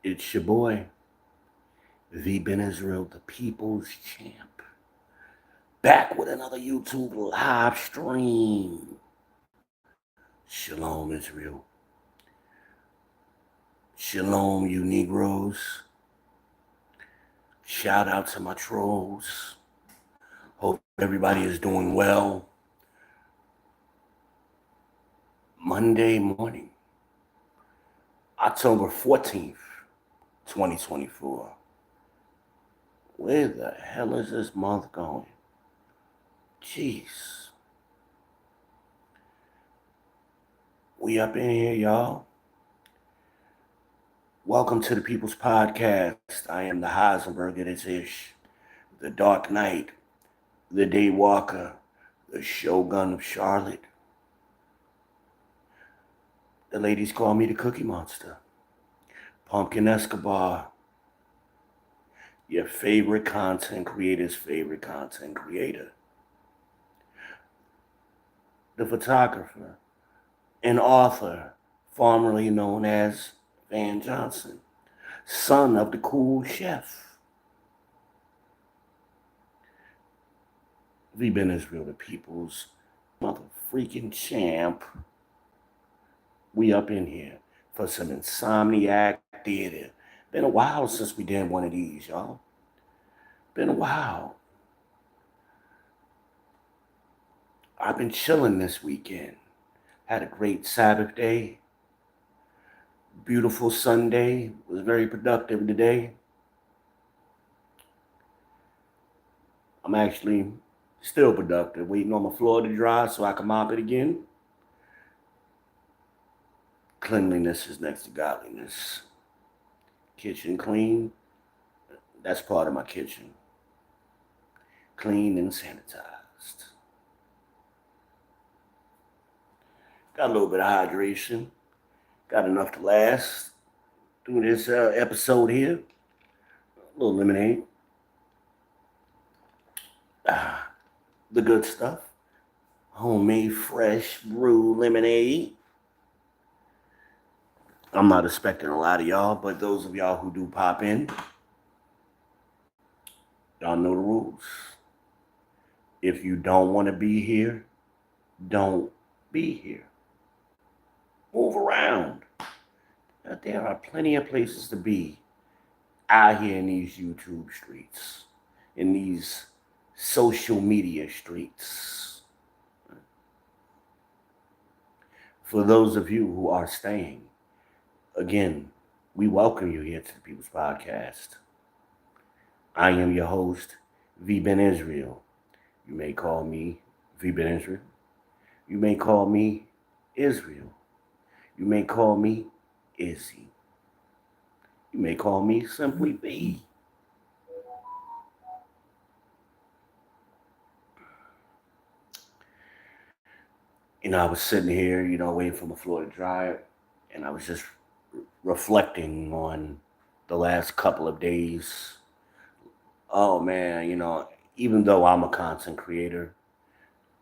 It's your boy, V Ben Israel, the People's Champ, back with another YouTube live stream. Shalom, Israel. Shalom, you Negroes. Shout out to my trolls. Hope everybody is doing well. Monday morning, October 14th, 2024. Where the hell is this month going? Jeez. We up in here, y'all. Welcome to the People's Podcast. I am the Heisenberg of this ish, the Dark Knight, the Daywalker, the Shogun of Charlotte. The ladies call me the Cookie Monster, Pumpkin Escobar, your favorite content creator's favorite content creator, the photographer and author formerly known as Van Johnson, son of the cool chef. V Ben Israel, the People's mother freaking champ. We up in here for some Insomniac theater. Been a while since we did one of these, y'all. Been a while. I've been chilling this weekend. Had a great Sabbath day. Beautiful Sunday. Was very productive today. I'm actually still productive. Waiting on my floor to dry so I can mop it again. Cleanliness is next to godliness. Kitchen clean. That's part of my kitchen. Clean and sanitized. Got a little bit of hydration. Got enough to last through this episode here. A little lemonade. The good stuff. Homemade fresh brew lemonade. I'm not expecting a lot of y'all, but those of y'all who do pop in, y'all know the rules. If you don't want to be here, don't be here. Move around. There are plenty of places to be out here in these YouTube streets, in these social media streets. For those of you who are staying, again, we welcome you here to the People's Podcast. I am your host, V Ben Israel. You may call me V Ben Israel. You may call me Israel. You may call me Izzy. You may call me simply V. I was sitting here, waiting for my floor to dry, and I was just reflecting on the last couple of days. Oh man, even though I'm a content creator,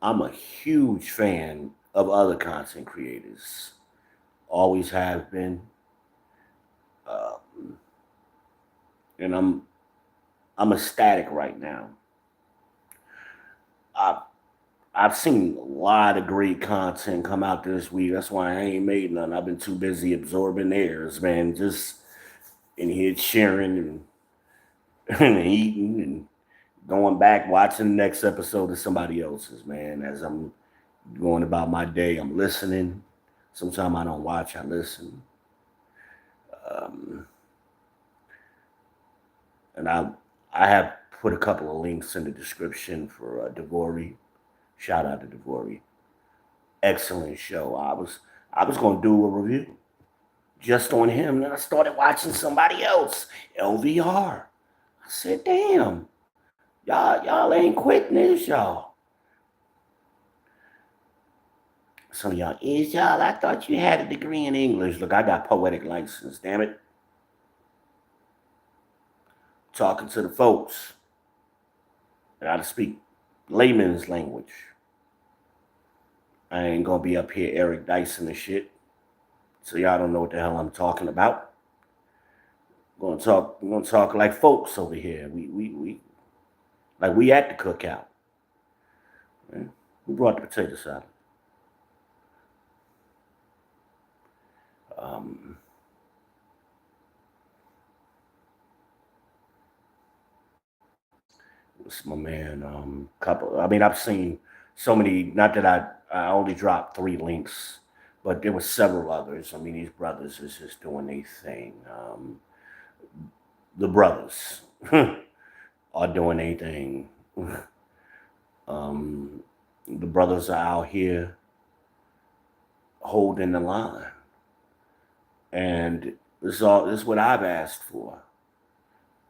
I'm a huge fan of other content creators. Always have been. And I'm ecstatic right now. I've seen a lot of great content come out this week. That's why I ain't made none. I've been too busy absorbing theirs, man. Just in here cheering and eating and going back, watching the next episode of somebody else's, man. As I'm going about my day, I'm listening. Sometimes I don't watch, I listen. And I have put a couple of links in the description for Devori. Shout out to Devori. Excellent show. I was gonna do a review just on him, and then I started watching somebody else, LVR. I said, damn, y'all ain't quitting this, y'all. Some of y'all, I thought you had a degree in English. Look, I got poetic license, damn it. Talking to the folks. I gotta speak layman's language. I ain't gonna be up here Eric Dyson and shit. So y'all don't know what the hell I'm talking about. We're gonna talk like folks over here. We like we at the cookout. Right? Who brought the potato salad? Um, it's my man. Couple. I mean, I've seen so many. Not that I only dropped 3 links, but there were several others. I mean, these brothers is just doing their thing. The brothers are doing their thing. Um, the brothers are out here holding the line, and this is what I've asked for.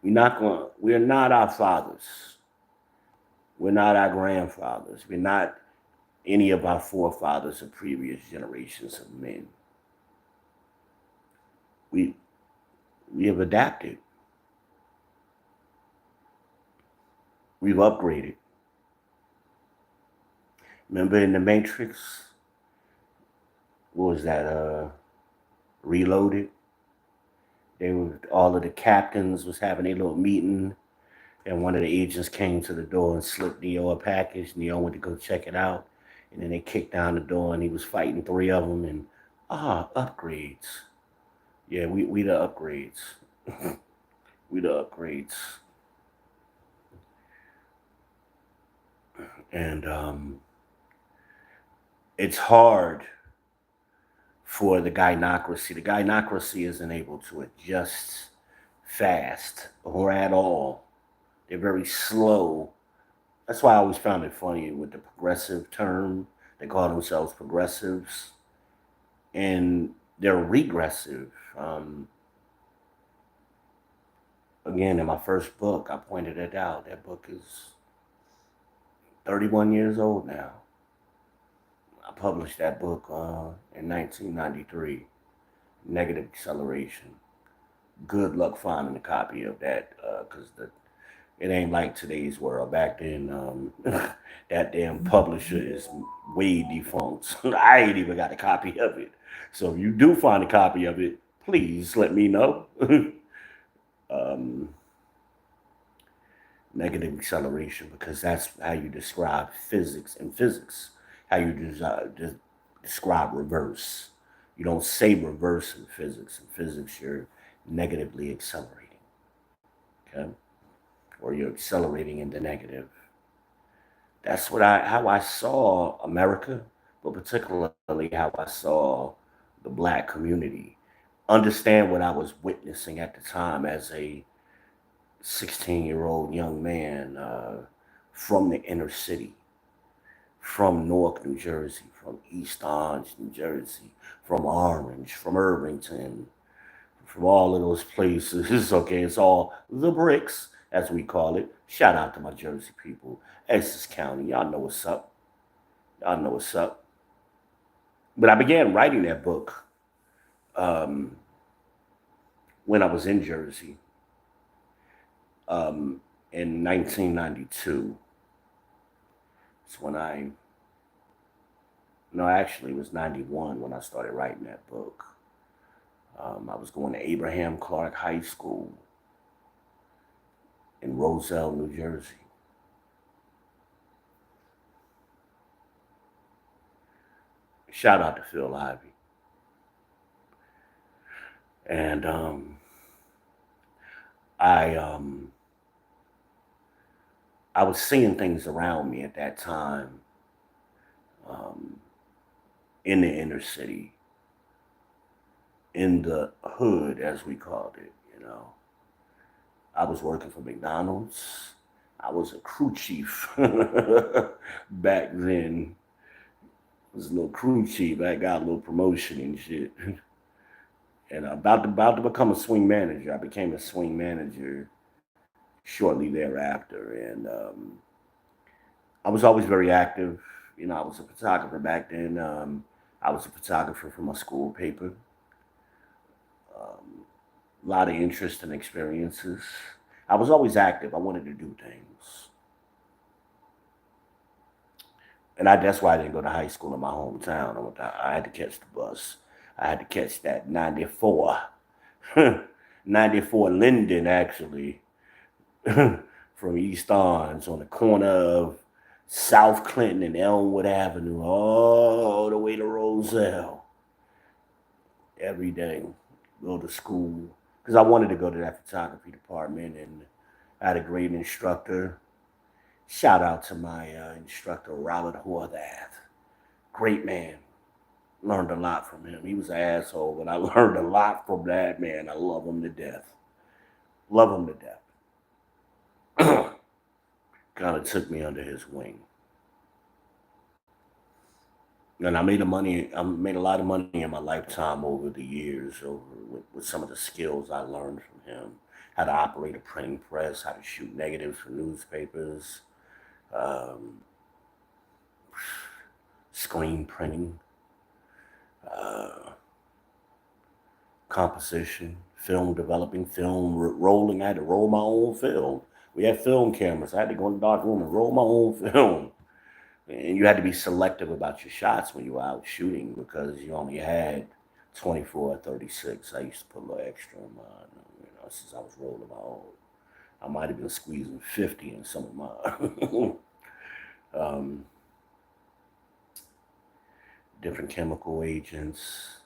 We're not our fathers. We're not our grandfathers. We're not any of our forefathers of previous generations of men. We we have adapted. We've upgraded. Remember in the Matrix, what was that? Reloaded. They were all of the captains was having a little meeting, and one of the agents came to the door and slipped Neo a package. Neo went to go check it out, and then they kicked down the door, and he was fighting 3 of them. And upgrades. Yeah, we the upgrades. We the upgrades. And it's hard for the gynocracy. The gynocracy isn't able to adjust fast or at all. They're very slow. That's why I always found it funny with the progressive term. They call themselves progressives, and they're regressive. Again, in my first book, I pointed it out. That book is 31 years old now. I published that book in 1993, Negative Acceleration. Good luck finding a copy of that because it ain't like today's world. Back then, that damn publisher is way defunct. I ain't even got a copy of it. So if you do find a copy of it, please let me know. um, Negative acceleration, because that's how you describe physics in physics. How you describe reverse. You don't say reverse in physics. In physics, you're negatively accelerating. Okay, or you're accelerating in the negative. That's how I saw America, but particularly how I saw the black community. Understand what I was witnessing at the time as a 16-year-old young man from the inner city, from Newark, New Jersey, from East Orange, New Jersey, from Orange, from Irvington, from all of those places. Okay, it's all the bricks, as we call it. Shout out to my Jersey people, Essex County. Y'all know what's up. Y'all know what's up. But I began writing that book um, when I was in Jersey in 1992. It's when no, actually, it was 91 when I started writing that book. I was going to Abraham Clark High School in Roselle, New Jersey. Shout out to Phil Ivey. And I I was seeing things around me at that time um, in the inner city, in the hood, as we called it. You know, I was working for McDonald's. I was a crew chief back then. I was a little crew chief. I got a little promotion and shit. And about to become a swing manager. I became a swing manager shortly thereafter, and I was always very active. You know, I was a photographer back then. I was a photographer for my school paper. A lot of interest and experiences. I was always active. I wanted to do things, and that's why I didn't go to high school in my hometown. I had to catch the bus. I had to catch that 94. 94 Linden, actually, from East Orange on the corner of South Clinton and Elmwood Avenue, all the way to Roselle. Every day, go to school. Because I wanted to go to that photography department, and I had a great instructor. Shout out to my instructor, Robert Horvath. Great man. Learned a lot from him. He was an asshole, but I learned a lot from that man. I love him to death. Love him to death. Kind of took me under his wing. And I made a lot of money in my lifetime over the years, with some of the skills I learned from him. How to operate a printing press, how to shoot negatives for newspapers, screen printing, composition, film developing, film rolling. I had to roll my own film. We had film cameras. I had to go in the dark room and roll my own film. And you had to be selective about your shots when you were out shooting because you only had 24 or 36. I used to put a little extra in mine, since I was rolling my own. I might have been squeezing 50 in some of mine. Different chemical agents,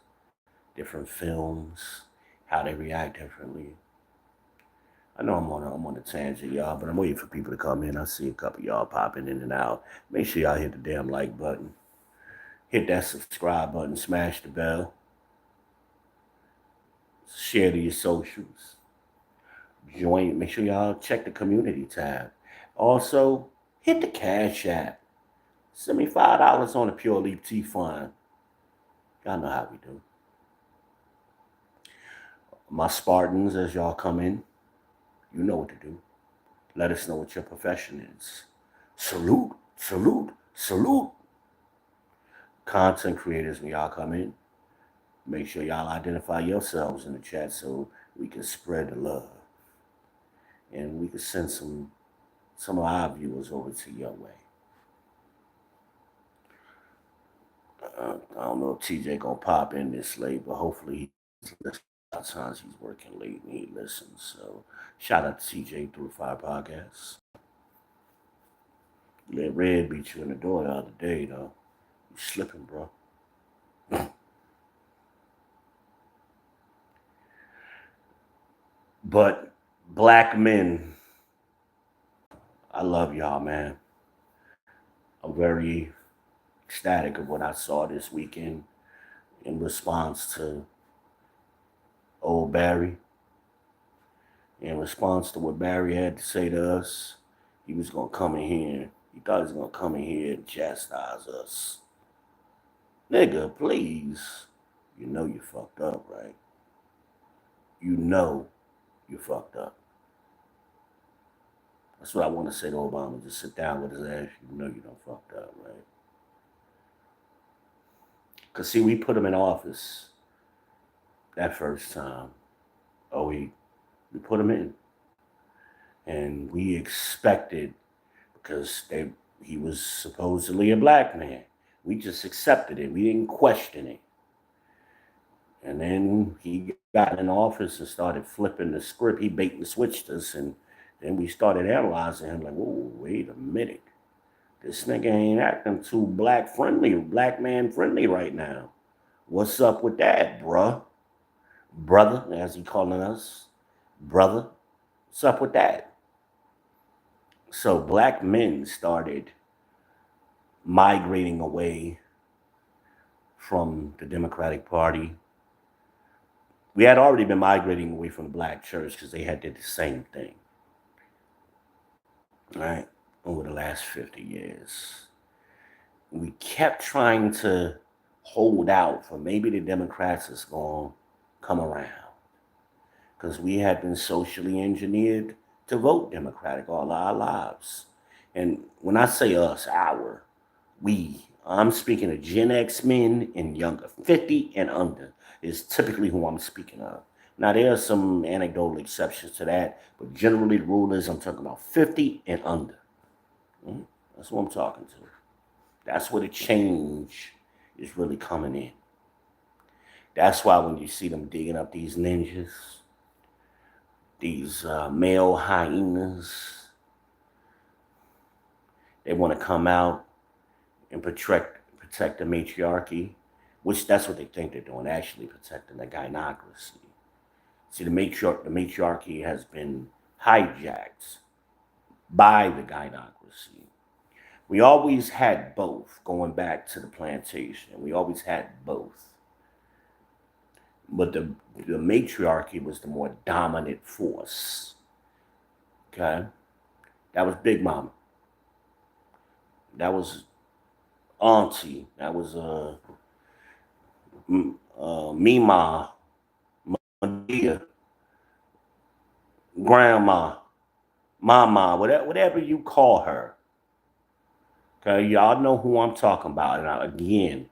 different films, how they react differently. I know I'm on a tangent, y'all, but I'm waiting for people to come in. I see a couple of y'all popping in and out. Make sure y'all hit the damn like button. Hit that subscribe button. Smash the bell. Share to your socials. Join. Make sure y'all check the community tab. Also, hit the Cash App. Send me $5 on the Pure Leap Tea Fund. Y'all know how we do. My Spartans, as y'all come in, you know what to do. Let us know what your profession is. Salute, salute, salute. Content creators, when y'all come in, make sure y'all identify yourselves in the chat so we can spread the love. And we can send some of our viewers over to your way. I don't know if TJ gonna pop in this late, but hopefully sometimes he's working late and he listens. So shout out to TJ through Fire Podcast. Let Red beat you in the door the other day, though. You slipping, bro. But black men, I love y'all, man. I'm very ecstatic of what I saw this weekend in response to old Barry. In response to what Barry had to say to us, he was going to come in here. He thought he was going to come in here and chastise us. Nigga, please. You know you fucked up, right? You know you fucked up. That's what I want to say to Obama. Just sit down with his ass. You know you done fucked up, right? Because, see, we put him in office that first time. Oh, we put him in. And we expected, because he was supposedly a black man, we just accepted it. We didn't question it. And then he got in office and started flipping the script. He bait and switched us, and then we started analyzing him like, whoa, wait a minute. This nigga ain't acting too black man friendly right now. What's up with that, bruh? Brother, as he calling us, brother. What's up with that? So black men started migrating away from the Democratic Party. We had already been migrating away from the black church because they had did the same thing, right, over the last 50 years. We kept trying to hold out for maybe the Democrats is going to come around because we had been socially engineered to vote Democratic all our lives. And when I say us, I'm speaking of Gen X men and younger. 50 and under is typically who I'm speaking of. Now, there are some anecdotal exceptions to that, but generally the rule is I'm talking about 50 and under. That's what I'm talking to. That's where the change is really coming in. That's why when you see them digging up these ninjas, these male hyenas. They want to come out and protect the matriarchy, which that's what they think they're doing, actually protecting the gynocracy. See, the matriarchy has been hijacked by the gynocracy. We always had both, going back to the plantation. We always had both. But the matriarchy was the more dominant force. Okay? That was Big Mama. That was Auntie. That was Mima, Madia, Grandma, Mama, whatever you call her. Okay, y'all know who I'm talking about. And again,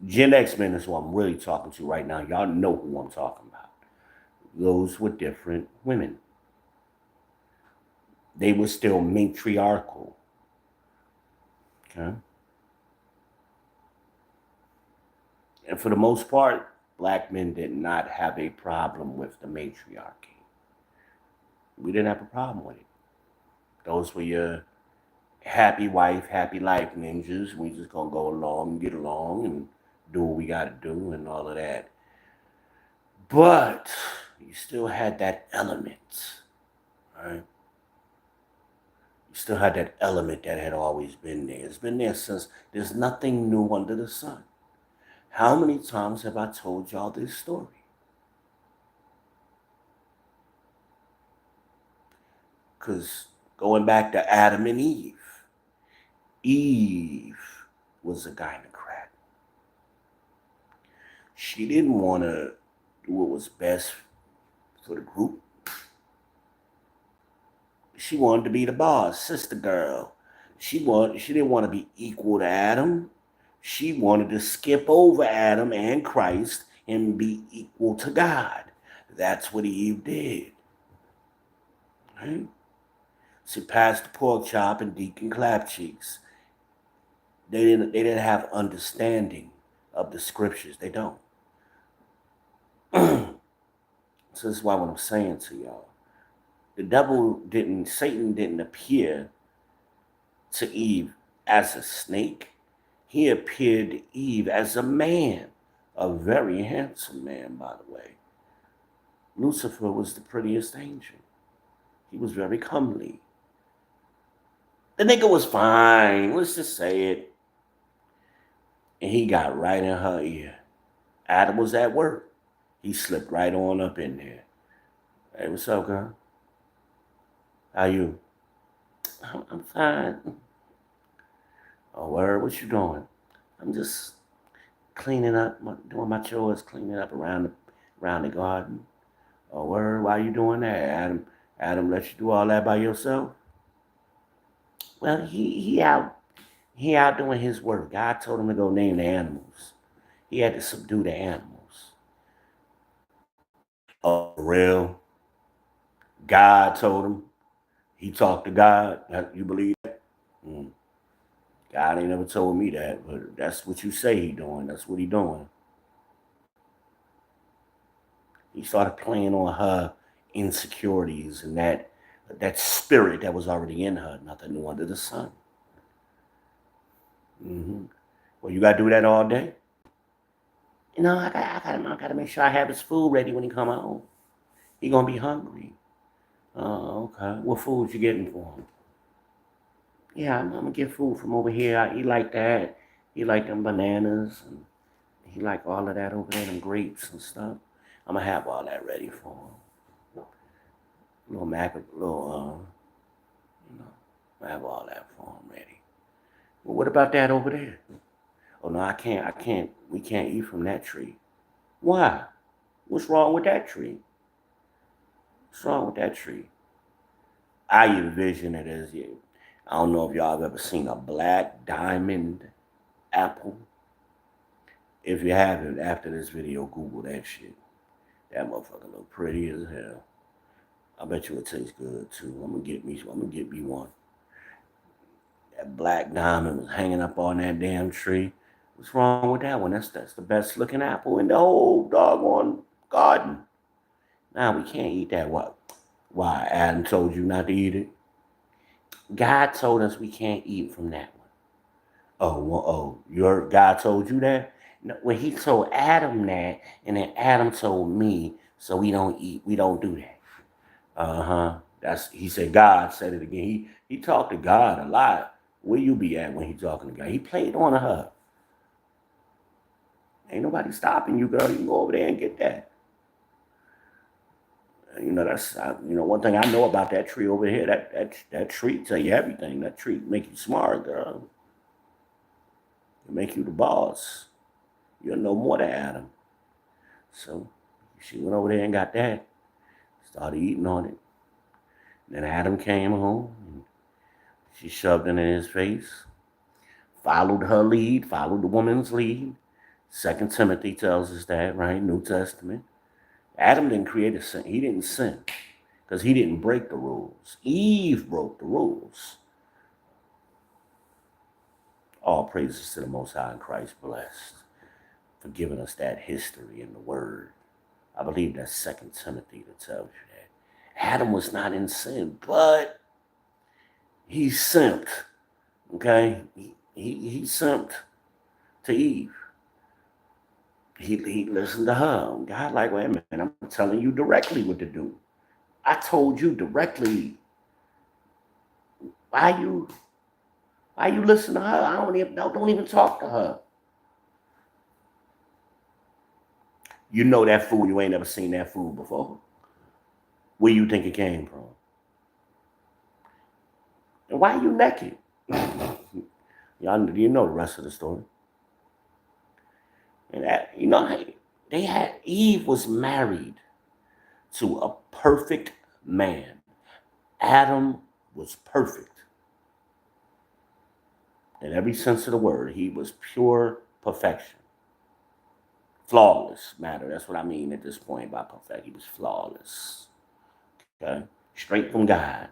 Gen X men is who I'm really talking to right now. Y'all know who I'm talking about. Those were different women. They were still matriarchal. Okay. And for the most part, black men did not have a problem with the matriarchy. We didn't have a problem with it. Those were your happy wife, happy life ninjas. We just gonna go along and get along and do what we gotta do and all of that. But you still had that element, right? You still had that element that had always been there. It's been there since there's nothing new under the sun. How many times have I told y'all this story? Because going back to Adam and Eve was a gynocrat. She didn't want to do what was best for the group. She wanted to be the boss, sister girl. She didn't want to be equal to Adam. She wanted to skip over Adam and Christ and be equal to God. That's what Eve did. Right? She passed the pork chop and Deacon clap cheeks. They didn't have understanding of the scriptures. They don't. So this is why what I'm saying to y'all. Satan didn't appear to Eve as a snake. He appeared to Eve as a man, a very handsome man, by the way. Lucifer was the prettiest angel. He was very comely. The nigga was fine, let's just say it. And he got right in her ear. Adam was at work. He slipped right on up in there. Hey, what's up, girl? How you? I'm fine. Oh, word, what you doing? I'm just cleaning up, doing my chores, cleaning up around the garden. Oh, word, why you doing that? Adam let you do all that by yourself? Well, he out doing his work. God told him to go name the animals. He had to subdue the animals. Oh, for real? God told him. He talked to God. You believe that? God ain't never told me that, but that's what you say he doing. That's what he doing. He started playing on her insecurities and that spirit that was already in her, nothing new under the sun. Well, you gotta do that all day. You know, I gotta make sure I have his food ready when he come home. He gonna be hungry. Oh, okay. What food you getting for him? Yeah, I'm gonna get food from over here. He like that. He like them bananas and he like all of that over there, them grapes and stuff. I'm gonna have all that ready for him. I have all that for him ready. Well, what about that over there? Oh no, I can't. We can't eat from that tree. Why? What's wrong with that tree? What's wrong with that tree? I envision it as I don't know if y'all have ever seen a black diamond apple. If you haven't, after this video, Google that shit. That motherfucker look pretty as hell. I bet you it tastes good too. I'm gonna get me one. That black diamond was hanging up on that damn tree. What's wrong with that one? That's the best looking apple in the whole doggone garden. Now we can't eat that. What? Why? Adam told you not to eat it? God told us we can't eat from that one. Oh, well, your God told you that? No, when he told Adam that, and then Adam told me, so we don't do that. Uh-huh. He said God said it again. He talked to God a lot. Where you be at when he talking to God? He played on her. Ain't nobody stopping you, girl. You can go over there and get that. That's one thing I know about that tree over here. That tree tell you everything. That tree make you smart, girl. It make you the boss. You'll know more than Adam. So she went over there and got that. Started eating on it. Then Adam came home and she shoved it in his face. Followed her lead, followed the woman's lead. Second Timothy tells us that, right? New Testament. Adam didn't create a sin. He didn't sin because he didn't break the rules. Eve broke the rules. All praises to the Most High and Christ blessed for giving us that history in the Word. I believe that's Second Timothy that tells you that. Adam was not in sin, but he simped. Okay? He simped to Eve. He listened to her. God, like, wait a minute, I'm telling you directly what to do. I told you directly. Why you listen to her? I don't even talk to her. You know that food, you ain't never seen that food before. Where you think it came from? And why are you naked? Y'all, you know the rest of the story. And that, Eve was married to a perfect man. Adam was perfect. In every sense of the word, he was pure perfection. Flawless matter. That's what I mean at this point by perfect. He was flawless. Okay? Straight from God.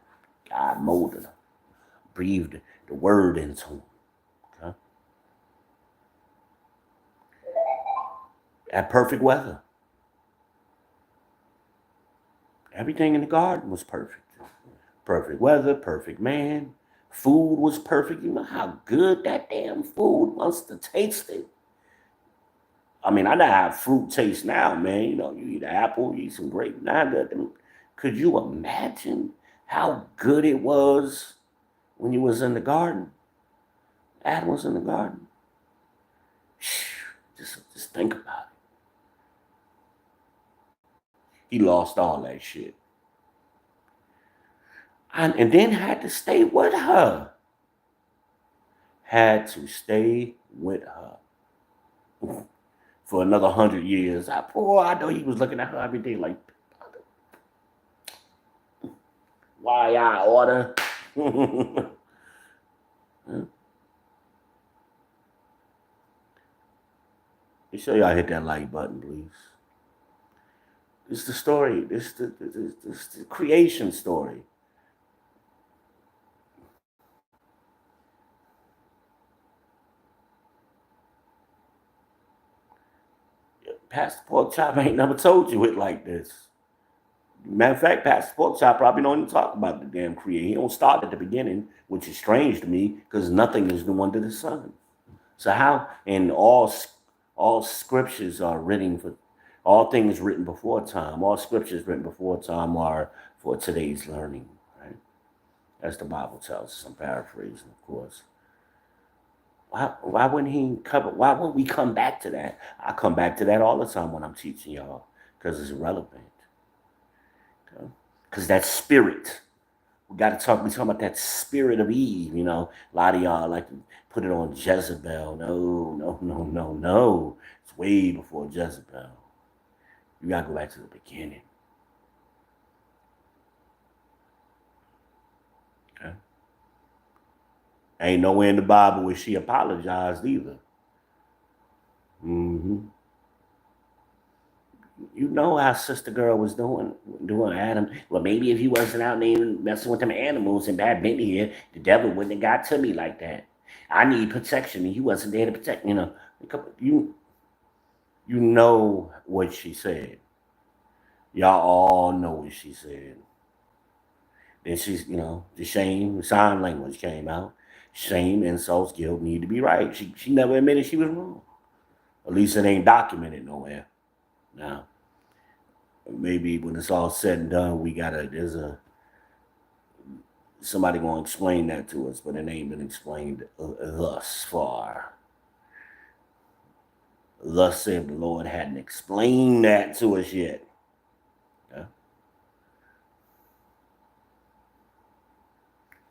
God molded him. Breathed the word into him. Okay? At perfect weather. Everything in the garden was perfect. Perfect weather, perfect man. Food was perfect. You know how good that damn food must have tasted. I mean, I know how fruit tastes now, man. You eat an apple, you eat some grape. Could you imagine how good it was when you was in the garden? Adam was in the garden. Just think about it. He lost all that shit. And then had to stay with her. Had to stay with her. For another 100 years. I know he was looking at her every day like, why I order? Make sure y'all hit that like button, please. It's the story. It's the creation story. Pastor Pork Chop ain't never told you it like this. Matter of fact, Pastor Pork Chop probably don't even talk about the damn creation. He don't start at the beginning, which is strange to me because nothing is new under the sun. So how? And all scriptures are written for all things written before time. All scriptures written before time are for today's learning. Right? As the Bible tells us. I'm paraphrasing, of course. Why wouldn't he cover? Why wouldn't we come back to that? I come back to that all the time when I'm teaching y'all because it's relevant. Because that spirit, we talking about that spirit of Eve. A lot of y'all like to put it on Jezebel. No. It's way before Jezebel. You gotta go back to the beginning. Okay. Ain't nowhere in the Bible where she apologized either. Mm-hmm. You know how Sister Girl was doing Adam. Well, maybe if he wasn't out there messing with them animals and bad been here, the devil wouldn't have got to me like that. I need protection, and he wasn't there to protect. You know what she said. Y'all all know what she said. Then she's, the shame, the sign language came out. Shame, insults, guilt need to be right. She never admitted she was wrong. At least it ain't documented nowhere. Now, maybe when it's all said and done, somebody gonna explain that to us, but it ain't been explained thus far. Thus said the Lord hadn't explained that to us yet. Yeah.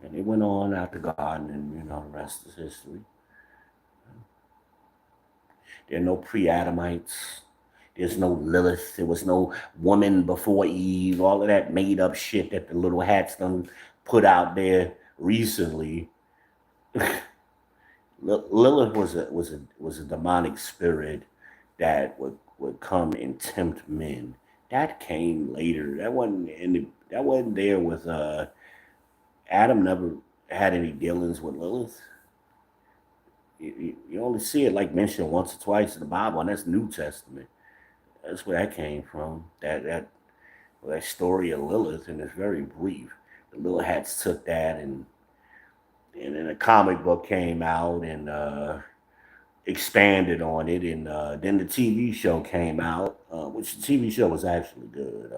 And it went on out the garden, and the rest is history. There are no pre-Adamites. There's no Lilith. There was no woman before Eve. All of that made up shit that the little hats done put out there recently. Lilith was a demonic spirit that would come and tempt men. That came later. That wasn't there with Adam. Never had any dealings with Lilith. You only see it like mentioned once or twice in the Bible, and that's New Testament. That's where that came from. That story of Lilith, and it's very brief. The Little Hats took that, and then a comic book came out and expanded on it, and then the TV show came out, which the TV show was actually good.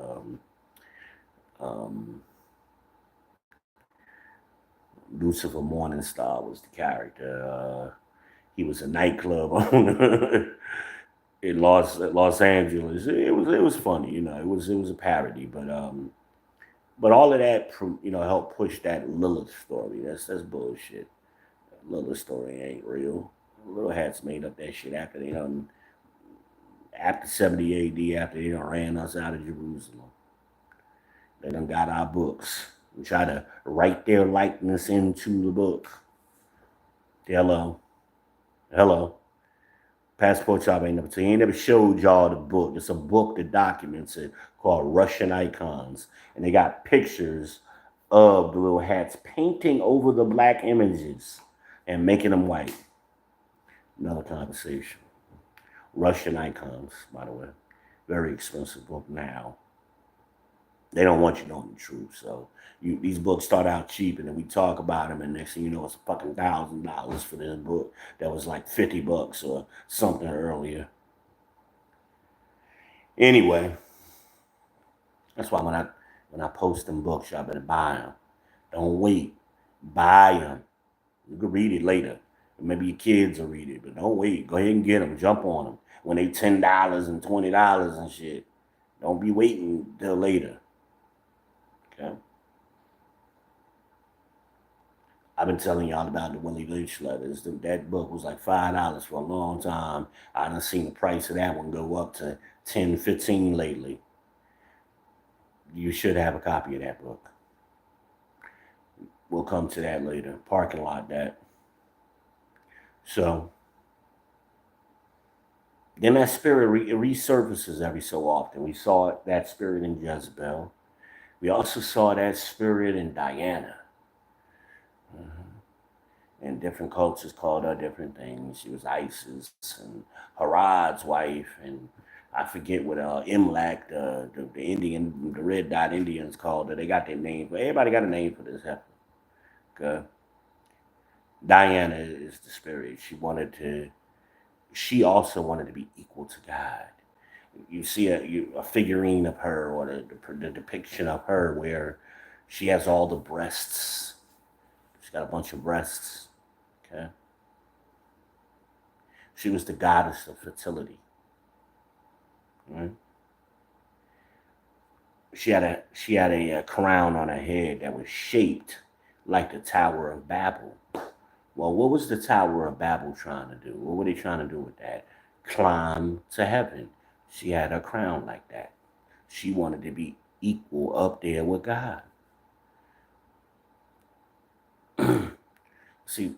Lucifer Morningstar was the character. He was a nightclub owner in Los Angeles. It was funny, It was a parody, but all of that, helped push that Lilith story. That's bullshit. Lilith story ain't real. Little Hats made up that shit after after 70 A.D. after they done ran us out of Jerusalem. They done got our books and try to write their likeness into the book. Hello. Passport y'all ain't never seen. He ain't never showed y'all the book. It's a book that documents it called Russian Icons. And they got pictures of the Little Hats painting over the black images and making them white. Another conversation. Russian Icons, by the way. Very expensive book now. They don't want you knowing the truth. So these books start out cheap, and then we talk about them, and next thing you know, it's fucking $1,000 for this book that was like $50 or something earlier. Anyway, that's why when I post them books, y'all better buy them. Don't wait. Buy them. You can read it later. Maybe your kids will read it, but don't wait. Go ahead and get them. Jump on them when they $10 and $20 and shit. Don't be waiting till later. Okay. I've been telling y'all about the Willie Lynch letters. That book was like $5 for a long time. I done seen the price of that one go up to $10, $15 lately. You should have a copy of that book. We'll come to that later. Parking lot that. So then that spirit resurfaces every so often. We saw that spirit in Jezebel. We also saw that spirit in Diana. And different cultures called her different things. She was Isis and Herod's wife, and I forget what Imlac, the Indian, the red dot Indians called her. They got their name. Everybody got a name for this heifer. Okay. Diana is the spirit. She also wanted to be equal to God. You see a figurine of her, or the depiction of her where she has all the breasts. She's got a bunch of breasts. Okay. She was the goddess of fertility. Right? She had a crown on her head that was shaped like the Tower of Babel. Well, what was the Tower of Babel trying to do? What were they trying to do with that? Climb to heaven. She had her crown like that. She wanted to be equal up there with God. See,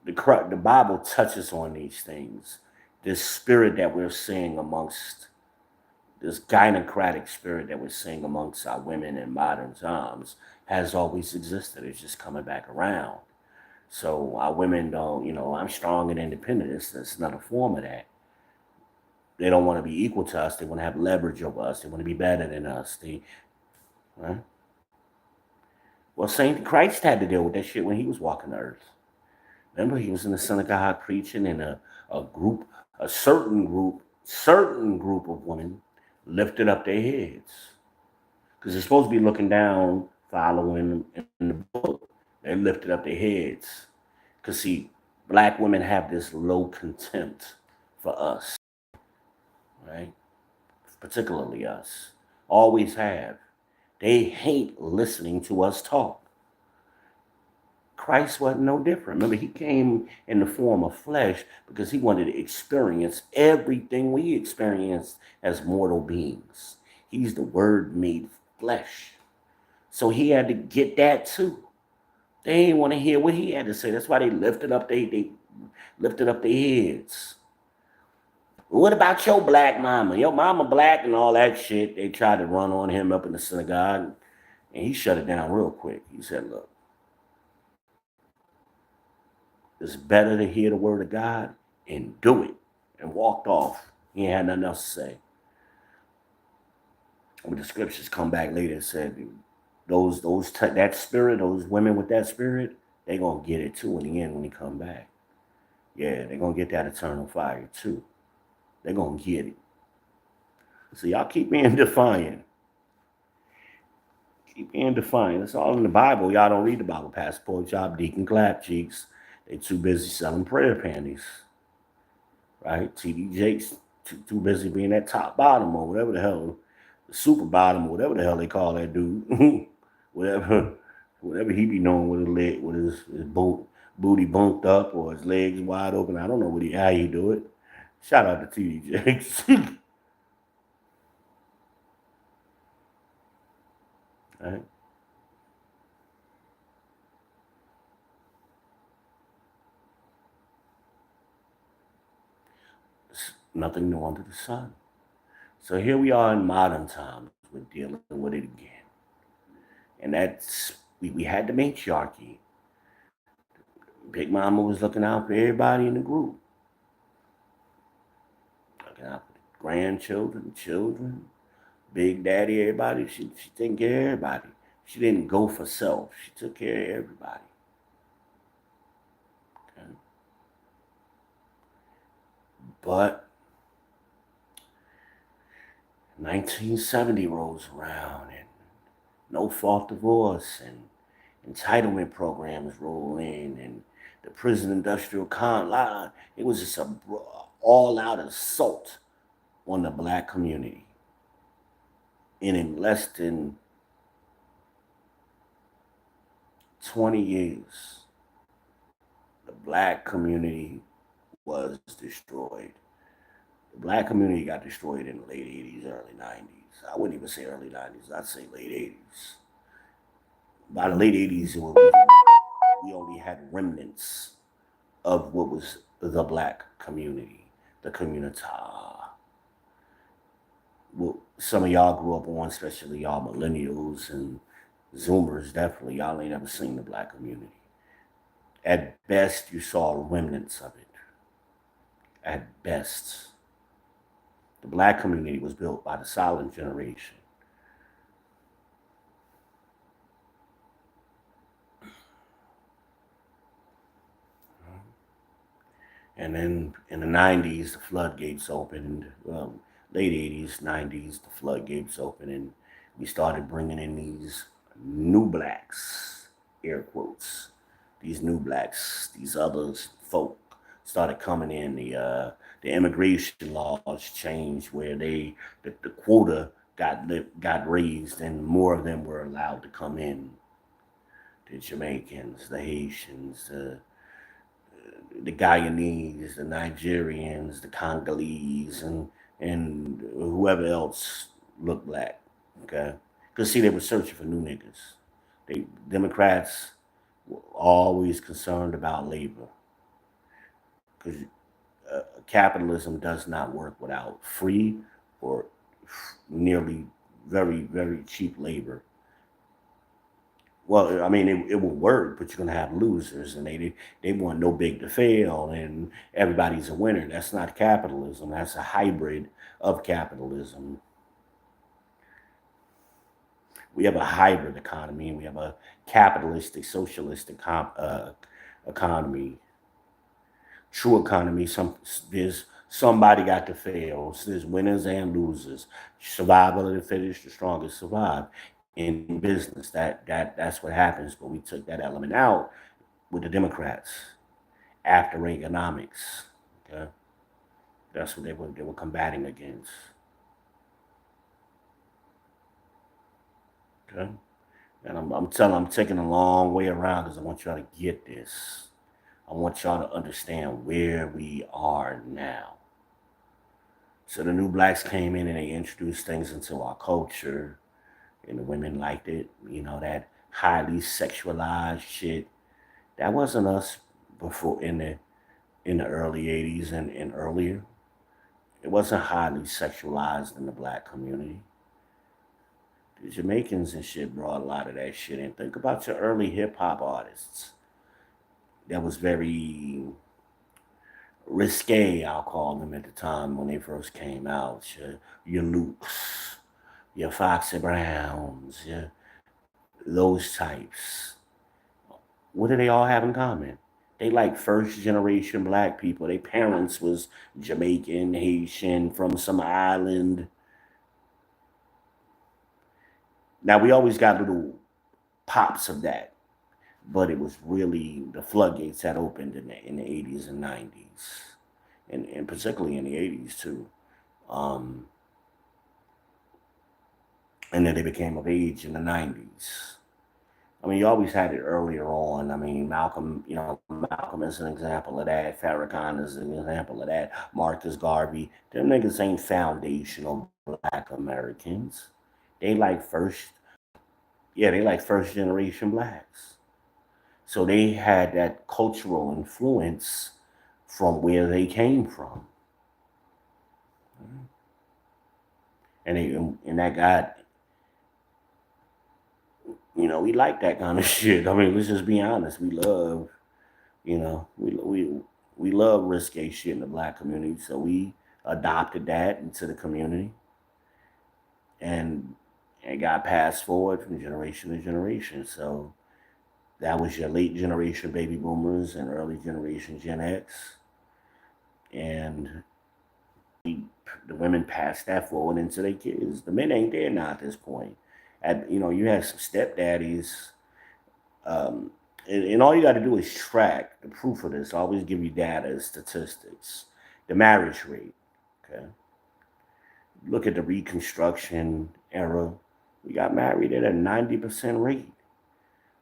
the Bible touches on these things. This spirit that we're seeing amongst, this gynocratic spirit that we're seeing amongst our women in modern times has always existed. It's just coming back around. So our women don't, I'm strong and independent. It's not a form of that. They don't want to be equal to us. They want to have leverage over us. They want to be better than us. Right? Well, Saint Christ had to deal with that shit when he was walking the earth. Remember, he was in the synagogue preaching, and a group, certain group of women lifted up their heads. Because they're supposed to be looking down, following in the book. They lifted up their heads. Because, see, black women have this low contempt for us, right? Particularly us. Always have. They hate listening to us talk. Christ wasn't no different. Remember, he came in the form of flesh because he wanted to experience everything we experience as mortal beings. He's the Word made flesh. So he had to get that too. They didn't want to hear what he had to say. That's why they lifted up they lifted up their heads. What about your black mama? Your mama black and all that shit. They tried to run on him up in the synagogue, and he shut it down real quick. He said, look, it's better to hear the word of God and do it. And walked off. He ain't had nothing else to say. When the scriptures come back later and said, that spirit, those women with that spirit, they gonna get it too in the end when they come back. Yeah, they gonna get that eternal fire too. They gonna get it. So y'all keep being defiant. Keep being defiant. It's all in the Bible. Y'all don't read the Bible. Passport job, deacon clap cheeks. They too busy selling prayer panties. Right? TD Jakes too busy being that top bottom or whatever the hell, the super bottom or whatever the hell they call that dude. whatever he be doing with his leg, with his booty bunked up or his legs wide open. I don't know how he do it. Shout out to TD Jakes. Right? Nothing new under the sun. So here we are in modern times. We're dealing with it again. And that's, we had the matriarchy. Big Mama was looking out for everybody in the group. Looking out for the grandchildren, children, Big Daddy, everybody. She taking care of everybody. She didn't go for self. She took care of everybody. Okay. But 1970 rolls around and no fault divorce and entitlement programs roll in and the prison industrial line. It was just a all-out assault on the black community. And in less than 20 years, the black community was destroyed. The black community got destroyed in the late 80s, early 90s. I wouldn't even say early 90s. I'd say late 80s. By the late 80s, we only had remnants of what was the black community, the community. Well, some of y'all grew up on, especially y'all millennials and Zoomers, definitely. Y'all ain't ever seen the black community. At best, you saw remnants of it. At best. The black community was built by the silent generation. And then in the 90s, the floodgates opened. Well, late 80s, 90s, the floodgates opened, and we started bringing in these new blacks, air quotes. These new blacks, these others folk started coming in. The immigration laws changed where the quota got raised and more of them were allowed to come in. The Jamaicans, the Haitians, the Guyanese, the Nigerians, the Congolese, and whoever else looked black. Okay, because see, they were searching for new niggas. Democrats were always concerned about labor because capitalism does not work without free or nearly very, very cheap labor. Well, I mean, it will work, but you're gonna have losers, and they want no big to fail, and everybody's a winner. That's not capitalism. That's a hybrid of capitalism. We have a hybrid economy, and we have a capitalistic, socialistic economy. True economy, there's somebody got to fail. So there's winners and losers. Survival of the fittest, the strongest survive. In business, that's what happens. But we took that element out with the Democrats after Reaganomics. Okay, that's what they were combating against. Okay, and I'm taking a long way around because I want y'all to get this. I want y'all to understand where we are now. So the new blacks came in and they introduced things into our culture, and the women liked it. You know, that highly sexualized shit. That wasn't us before in the early '80s and earlier. It wasn't highly sexualized in the black community. The Jamaicans and shit brought a lot of that shit in. Think about your early hip hop artists. That was very risque, I'll call them at the time when they first came out. Your Lukes, your Foxy Browns, those types. What do they all have in common? They like first generation black people. Their parents was Jamaican, Haitian, from some island. Now we always got little pops of that, but it was really the floodgates had opened in the 80s and 90s, and particularly in the 80s too. Um, and then they became of age in the 90s. I mean, you always had it earlier on. I mean, Malcolm is an example of that. Farrakhan is an example of that. Marcus Garvey. Them niggas ain't foundational black Americans. They like first generation blacks. So they had that cultural influence from where they came from. And that got, we like that kind of shit. I mean, let's just be honest. We love, you know, we love risque shit in the black community. So we adopted that into the community, and it got passed forward from generation to generation. So that was your late generation baby boomers and early generation Gen X, and the women passed that forward into their kids. The men ain't there now at this point. You had some stepdaddies, um, and all you got to do is track the proof of this. I always give you data, statistics, the marriage rate. Okay, look at the Reconstruction era. We got married at a 90% rate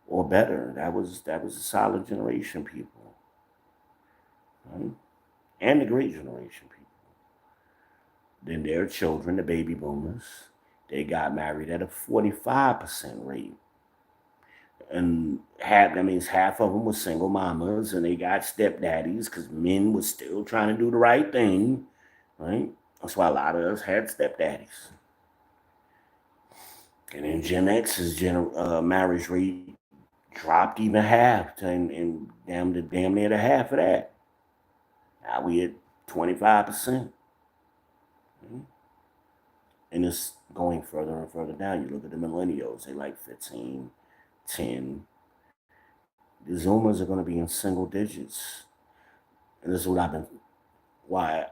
or better. That was a solid generation, people, right? And the great generation, people. Then their children, the baby boomers, they got married at a 45% rate. And that means half of them were single mamas and they got stepdaddies because men was still trying to do the right thing, right? That's why a lot of us had stepdaddies. And then Gen X's marriage rate dropped even half and damn near the half of that. Now we at 25%. And it's going further and further down. You look at the millennials, they like 15, 10. The Zoomers are going to be in single digits. And this is why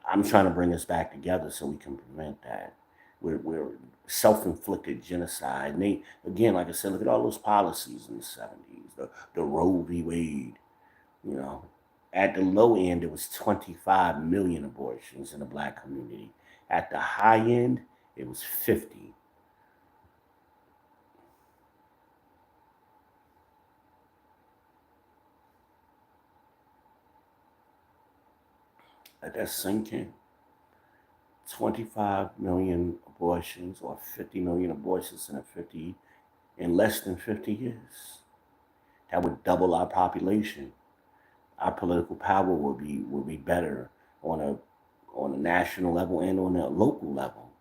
I'm trying to bring us back together so we can prevent that. We're self-inflicted genocide. And they, again, like I said, look at all those policies in the 70s. The Roe v. Wade, you know. At the low end, it was 25 million abortions in the black community. At the high end, it was 50. Let that sink in. 25 million abortions or 50 million abortions in less than 50 years. That would double our population. Our political power would be better on a national level and on a local level.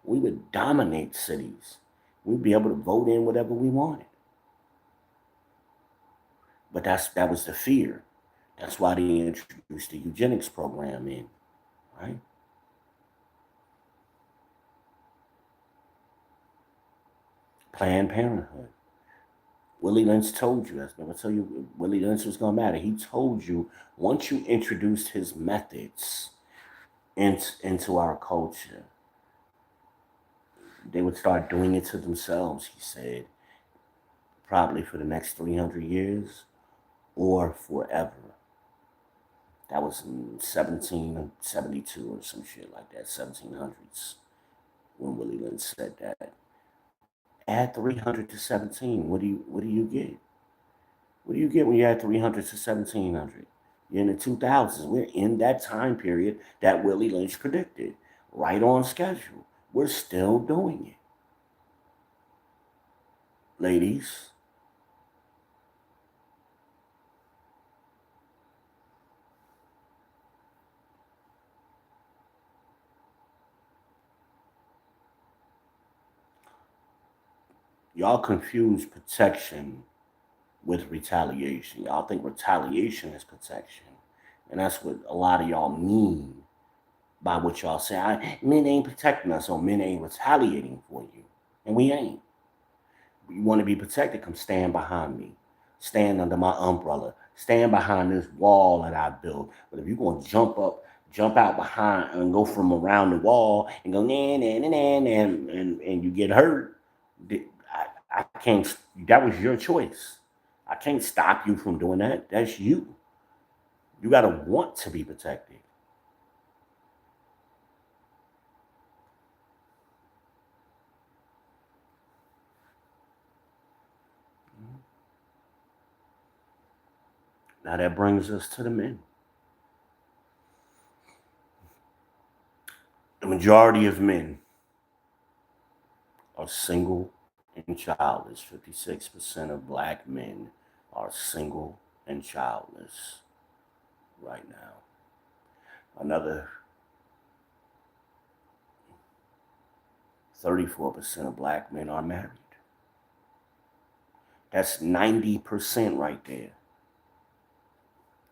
We would dominate cities. We'd be able to vote in whatever we wanted. But that was the fear. That's why they introduced the eugenics program in, right? Planned Parenthood. Willie Lynch told you, I tell you, Willie Lynch was going to matter. He told you once you introduced his methods into our culture, they would start doing it to themselves, he said, probably for the next 300 years or forever. That was in 1772 or some shit like that, 1700s, when Willie Lynch said that. Add 300 to 17. What do you get? What do you get when you add 300 to 1700? You're in the 2000s. We're in that time period that Willie Lynch predicted. Right on schedule. We're still doing it. Ladies, y'all confuse protection with retaliation. Y'all think retaliation is protection. And that's what a lot of y'all mean by what y'all say. Men ain't protecting us, or men ain't retaliating for you. And we ain't. You want to be protected, come stand behind me. Stand under my umbrella. Stand behind this wall that I built. But if you're going to jump out behind and go from around the wall and go, and you get hurt, I can't, that was your choice. I can't stop you from doing that. That's you. You got to want to be protected. Now that brings us to the men. The majority of men are single and childless. 56% of black men are single and childless right now. Another 34% of black men are married. That's 90% right there.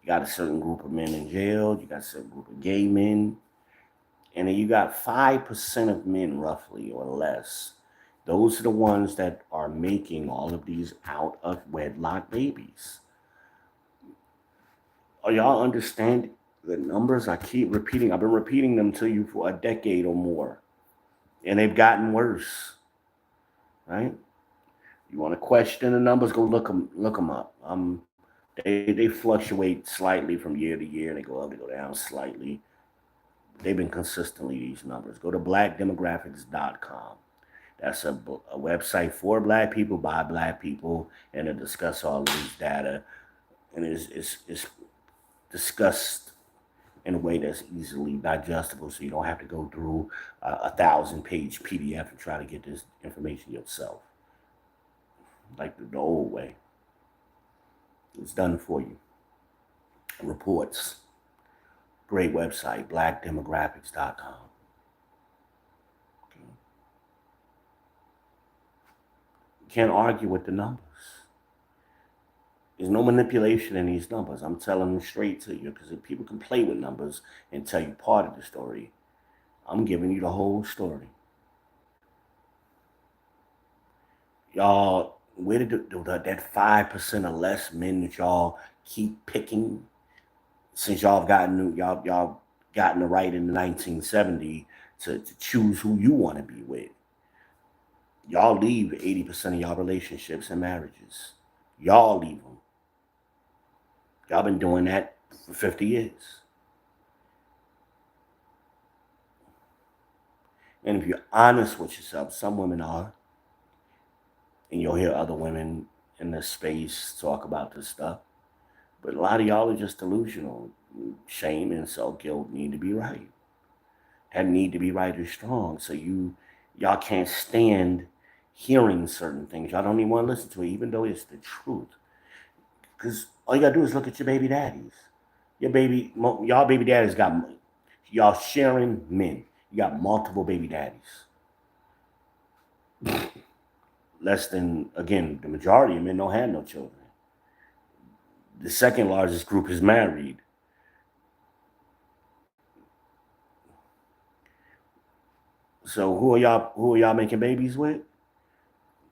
You got a certain group of men in jail, you got a certain group of gay men, and then you got 5% of men, roughly, or less. Those are the ones that are making all of these out of wedlock babies. Are y'all understand the numbers? I keep repeating. I've been repeating them to you for a decade or more, and they've gotten worse. Right? You want to question the numbers? Go look them up. They fluctuate slightly from year to year. They go up, they go down slightly. They've been consistently these numbers. Go to blackdemographics.com. That's a website for black people, by black people, and it discuss all of these data. And it's discussed in a way that's easily digestible, so you don't have to go through a 1,000-page PDF and try to get this information yourself, like the old way. It's done for you. Reports. Great website, blackdemographics.com. Okay. You can't argue with the numbers. There's no manipulation in these numbers. I'm telling them straight to you, because if people can play with numbers and tell you part of the story, I'm giving you the whole story. Y'all, where did that 5% or less men that y'all keep picking, since y'all gotten the right in the 1970s to choose who you want to be with? Y'all leave 80% of y'all relationships and marriages. Y'all leave them. Y'all been doing that for 50 years. And if you're honest with yourself, some women are, and you'll hear other women in this space talk about this stuff, but a lot of y'all are just delusional. Shame and self-guilt need to be right. That need to be right is strong. So y'all can't stand hearing certain things. Y'all don't even want to listen to it, even though it's the truth. Because all you gotta do is look at your baby daddies. Y'all baby daddies y'all sharing men. You got multiple baby daddies. Less than, again, the majority of men don't have no children. The second largest group is married. So who are y'all making babies with?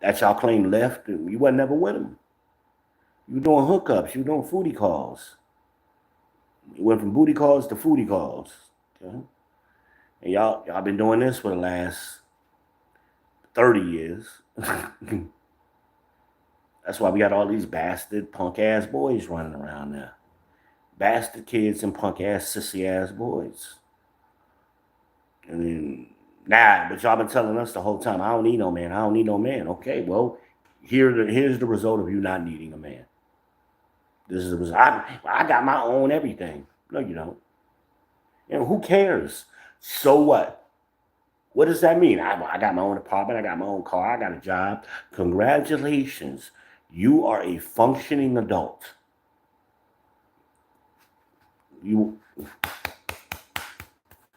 that y'all claim left, you wasn't never with them. You were doing hookups. You were doing foodie calls. You went from booty calls to foodie calls. Okay? And y'all been doing this for the last 30 years. That's why we got all these bastard punk ass boys running around now. Bastard kids and punk ass sissy ass boys. I mean, but y'all been telling us the whole time, I don't need no man. I don't need no man. Okay, well, here's the result of you not needing a man. This is the result. I got my own everything. No, you don't. You know, who cares? So what? What does that mean? I got my own apartment. I got my own car. I got a job. Congratulations. You are a functioning adult. You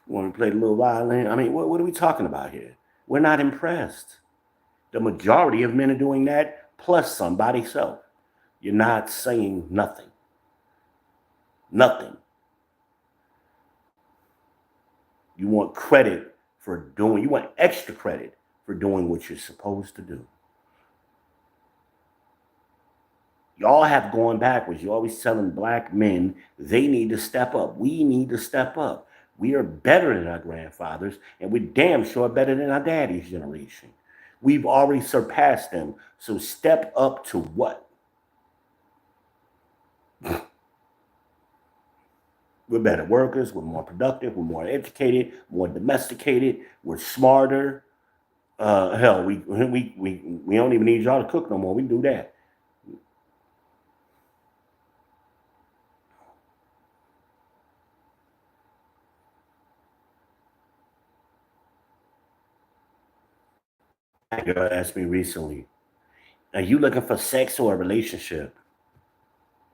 want to play the little violin? I mean, what are we talking about here? We're not impressed. The majority of men are doing that, plus somebody else. You're not saying nothing. Nothing. You want credit for doing, you want extra credit for doing what you're supposed to do. Y'all have gone backwards. You're always telling black men they need to step up. We need to step up. We are better than our grandfathers, and we're damn sure better than our daddy's generation. We've already surpassed them. So step up to what? We're better workers. We're more productive. We're more educated, more domesticated. We're smarter. Hell, we don't even need y'all to cook no more. We do that. A girl asked me recently, "Are you looking for sex or a relationship?"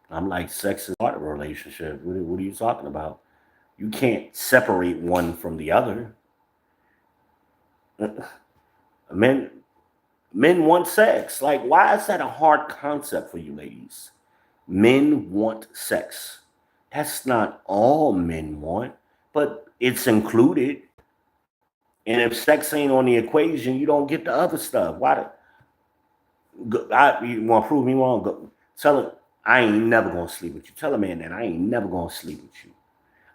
I'm like, "Sex is part of a relationship. What are you talking about? You can't separate one from the other." Men men want sex. Like, why is that a hard concept for you ladies? Men want sex. That's not all men want, but it's included. And if sex ain't on the equation, you don't get the other stuff. Why? You want to prove me wrong? Go, tell him I ain't never gonna sleep with you. Tell a man that I ain't never gonna sleep with you.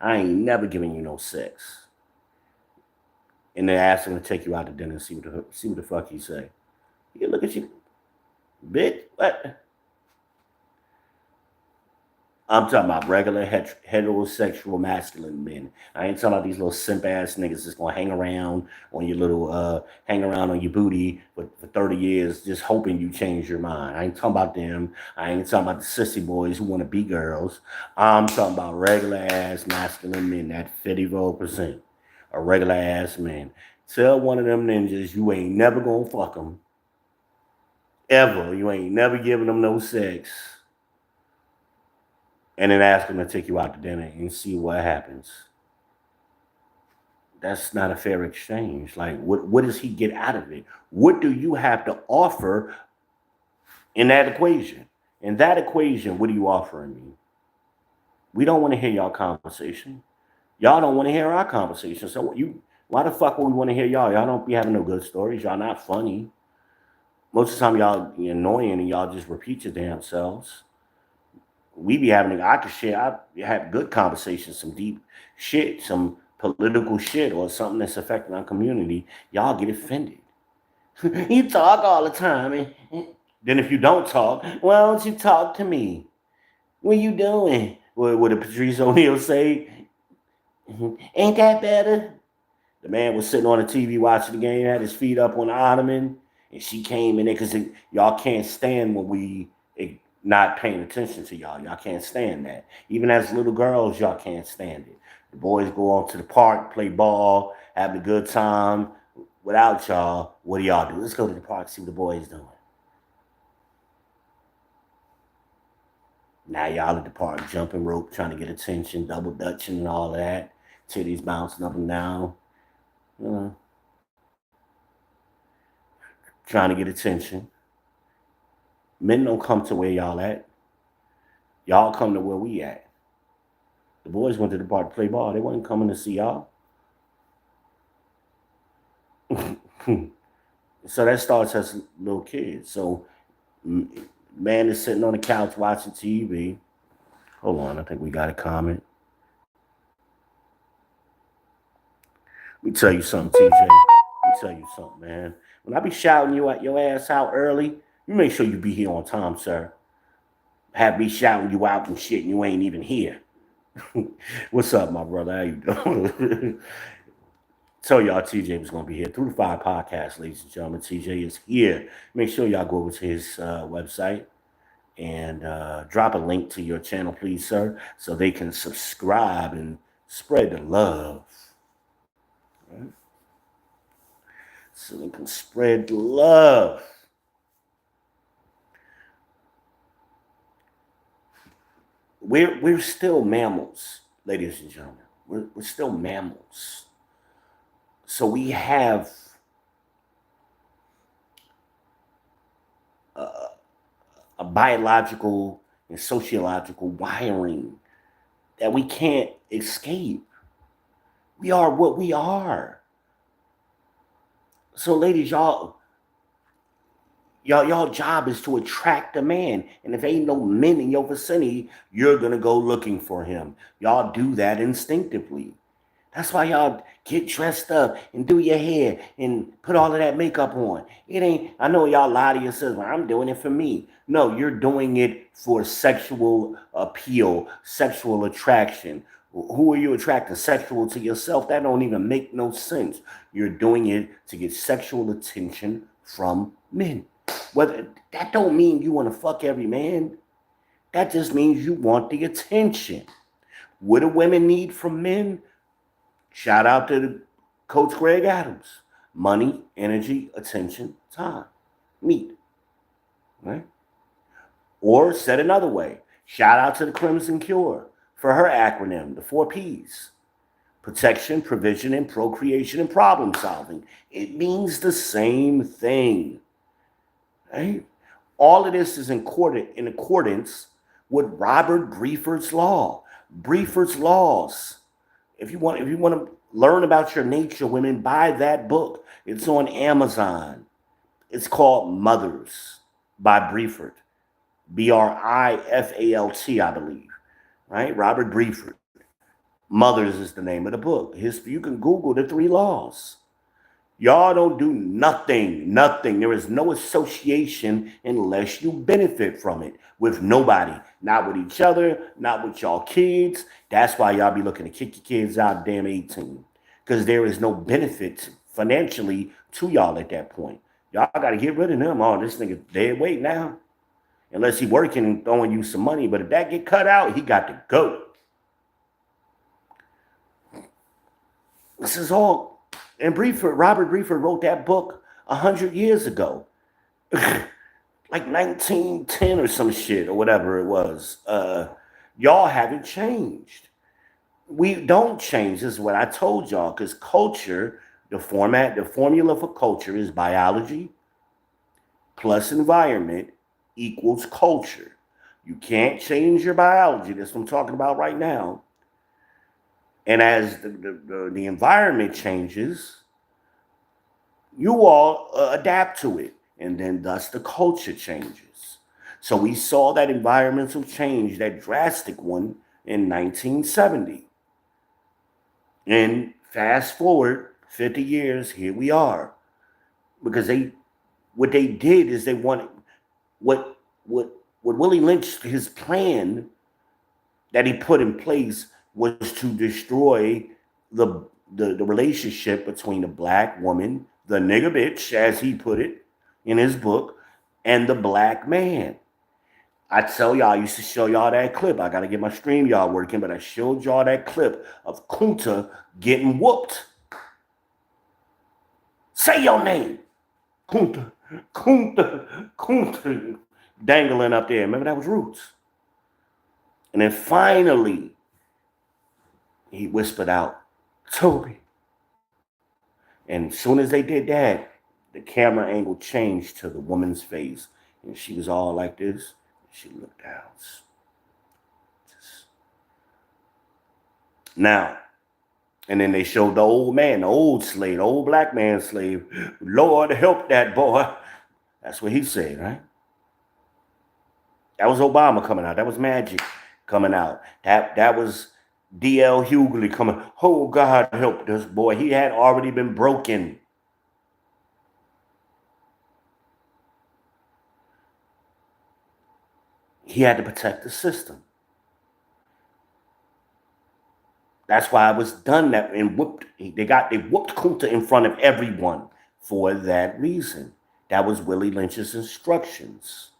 I ain't never giving you no sex. And then ask him to take you out to dinner and see what the fuck he say. He look at you, bitch. What? I'm talking about regular heterosexual masculine men. I ain't talking about these little simp ass niggas that's gonna hang around on your booty for 30 years just hoping you change your mind. I ain't talking about them. I ain't talking about the sissy boys who wanna be girls. I'm talking about regular ass masculine men, that 54%. A regular ass man. Tell one of them ninjas you ain't never gonna fuck them. Ever. You ain't never giving them no sex, and then ask them to take you out to dinner and see what happens. That's not a fair exchange. Like, what does he get out of it? What do you have to offer in that equation? In that equation, what are you offering me? We don't want to hear y'all conversation. Y'all don't want to hear our conversation. So why the fuck would we want to hear y'all? Y'all don't be having no good stories. Y'all not funny. Most of the time, y'all be annoying and y'all just repeat your damn selves. We be having, I could share, I have good conversations, some deep shit, some political shit, or something that's affecting our community. Y'all get offended. You talk all the time. Then if you don't talk, why don't you talk to me? What you doing? What did Patrice O'Neal say? Ain't that better? The man was sitting on the TV watching the game, had his feet up on the ottoman, and she came in there because y'all can't stand when we not paying attention to y'all. Y'all can't stand that. Even as little girls, y'all can't stand it. The boys go off to the park, play ball, have a good time. Without y'all, what do y'all do? Let's go to the park, see what the boys doing. Now y'all at the park, jumping rope, trying to get attention, double dutching and all that. Titties bouncing up and down. You know, trying to get attention. Men don't come to where y'all at. Y'all come to where we at. The boys went to the park to play ball. They wasn't coming to see y'all. So that starts as little kids. So man is sitting on the couch watching TV. Hold on, I think we got a comment. Let me tell you something, TJ. Let me tell you something, man. When I be shouting you at your ass out early, you make sure you be here on time, sir. Have me shouting you out and shit, and you ain't even here. What's up, my brother? How you doing? Tell y'all TJ was gonna be here. Through the Five Podcast, ladies and gentlemen. TJ is here. Make sure y'all go over to his website and drop a link to your channel, please, sir, so they can subscribe and spread the love. Right? So they can spread the love. We're still mammals, ladies and gentlemen. We're still mammals. So we have a biological and sociological wiring that we can't escape. We are what we are. So, ladies, y'all job is to attract a man. And if ain't no men in your vicinity, you're gonna go looking for him. Y'all do that instinctively. That's why y'all get dressed up and do your hair and put all of that makeup on. It ain't, I know y'all lie to yourselves, well, I'm doing it for me. No, you're doing it for sexual appeal, sexual attraction. Who are you attracting? Sexual to yourself? That don't even make no sense. You're doing it to get sexual attention from men. Whether that don't mean you want to fuck every man. That just means you want the attention. What do women need from men? Shout out to Coach Greg Adams. Money, energy, attention, time. Meat. Right? Or said another way, shout out to the Crimson Cure for her acronym, the 4 Ps. Protection, provision, and procreation and problem solving. It means the same thing. Right? All of this is in accordance with Robert Briefer's law. Briefer's laws. If you want to learn about your nature, women, buy that book. It's on Amazon. It's called Mothers by Briefert. Brifalt, I believe. Right? Robert Briefert. Mothers is the name of the book. You can Google the 3 laws. Y'all don't do nothing. There is no association unless you benefit from it with nobody. Not with each other, not with y'all kids. That's why y'all be looking to kick your kids out damn 18. Because there is no benefit financially to y'all at that point. Y'all got to get rid of them. Oh, this nigga dead weight now. Unless he working and throwing you some money. But if that get cut out, he got to go. This is all... And Robert Briefert wrote that book 100 years ago. Like 1910 or some shit or whatever it was. Y'all haven't changed. We don't change. This is what I told y'all. Because culture, the formula for culture is biology plus environment equals culture. You can't change your biology. That's what I'm talking about right now. And as the environment changes, you all adapt to it. And then thus the culture changes. So we saw that environmental change, that drastic one, in 1970. And fast forward 50 years, here we are. Because what they did is they wanted, what Willie Lynch, his plan that he put in place was to destroy the relationship between the black woman, the nigga bitch, as he put it in his book, and the black man. I tell y'all, I used to show y'all that clip. I got to get my stream y'all working, but I showed y'all that clip of Kunta getting whooped. Say your name. Kunta, dangling up there. Remember, that was Roots. And then finally, he whispered out, Toby. And as soon as they did that, the camera angle changed to the woman's face. And she was all like this. She looked down. Now, And then they showed the old man, the old slave, the old black man slave. Lord help that boy. That's what he said, right? That was Obama coming out. That was Magic coming out. That was D.L. Hughley coming. Oh, God help this boy. He had already been broken. He had to protect the system. That's why it was done that and whooped. They whooped Kunta in front of everyone for that reason. That was Willie Lynch's instructions.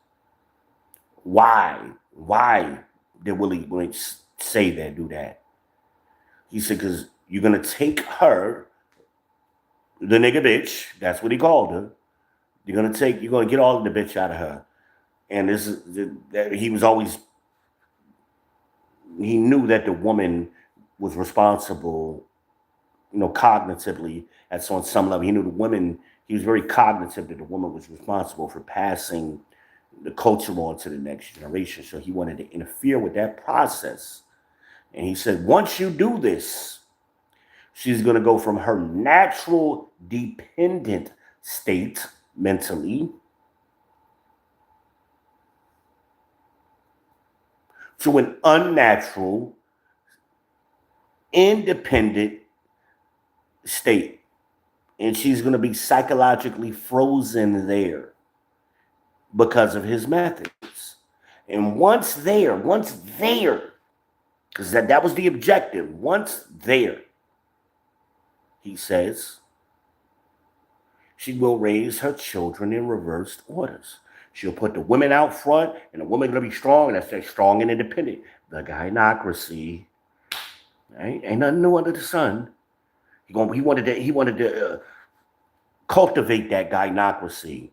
Why? Why did Willie Lynch say that, do that? He said, because you're going to take her, the nigga bitch, that's what he called her. You're going to get all of the bitch out of her. And this is, he was always, he knew that the woman was responsible, cognitively, at on some level. He knew the woman, he was very cognitive that the woman was responsible for passing the culture on to the next generation. So he wanted to interfere with that process. And he said, once you do this, she's going to go from her natural dependent state mentally to an unnatural, independent state. And she's going to be psychologically frozen there because of his methods. And once there, because that was the objective, once there, he says, she will raise her children in reversed orders. She'll put the women out front, and the women going to be strong, and that's strong and independent. The gynocracy, right? Ain't nothing new under the sun. He wanted to cultivate that gynocracy,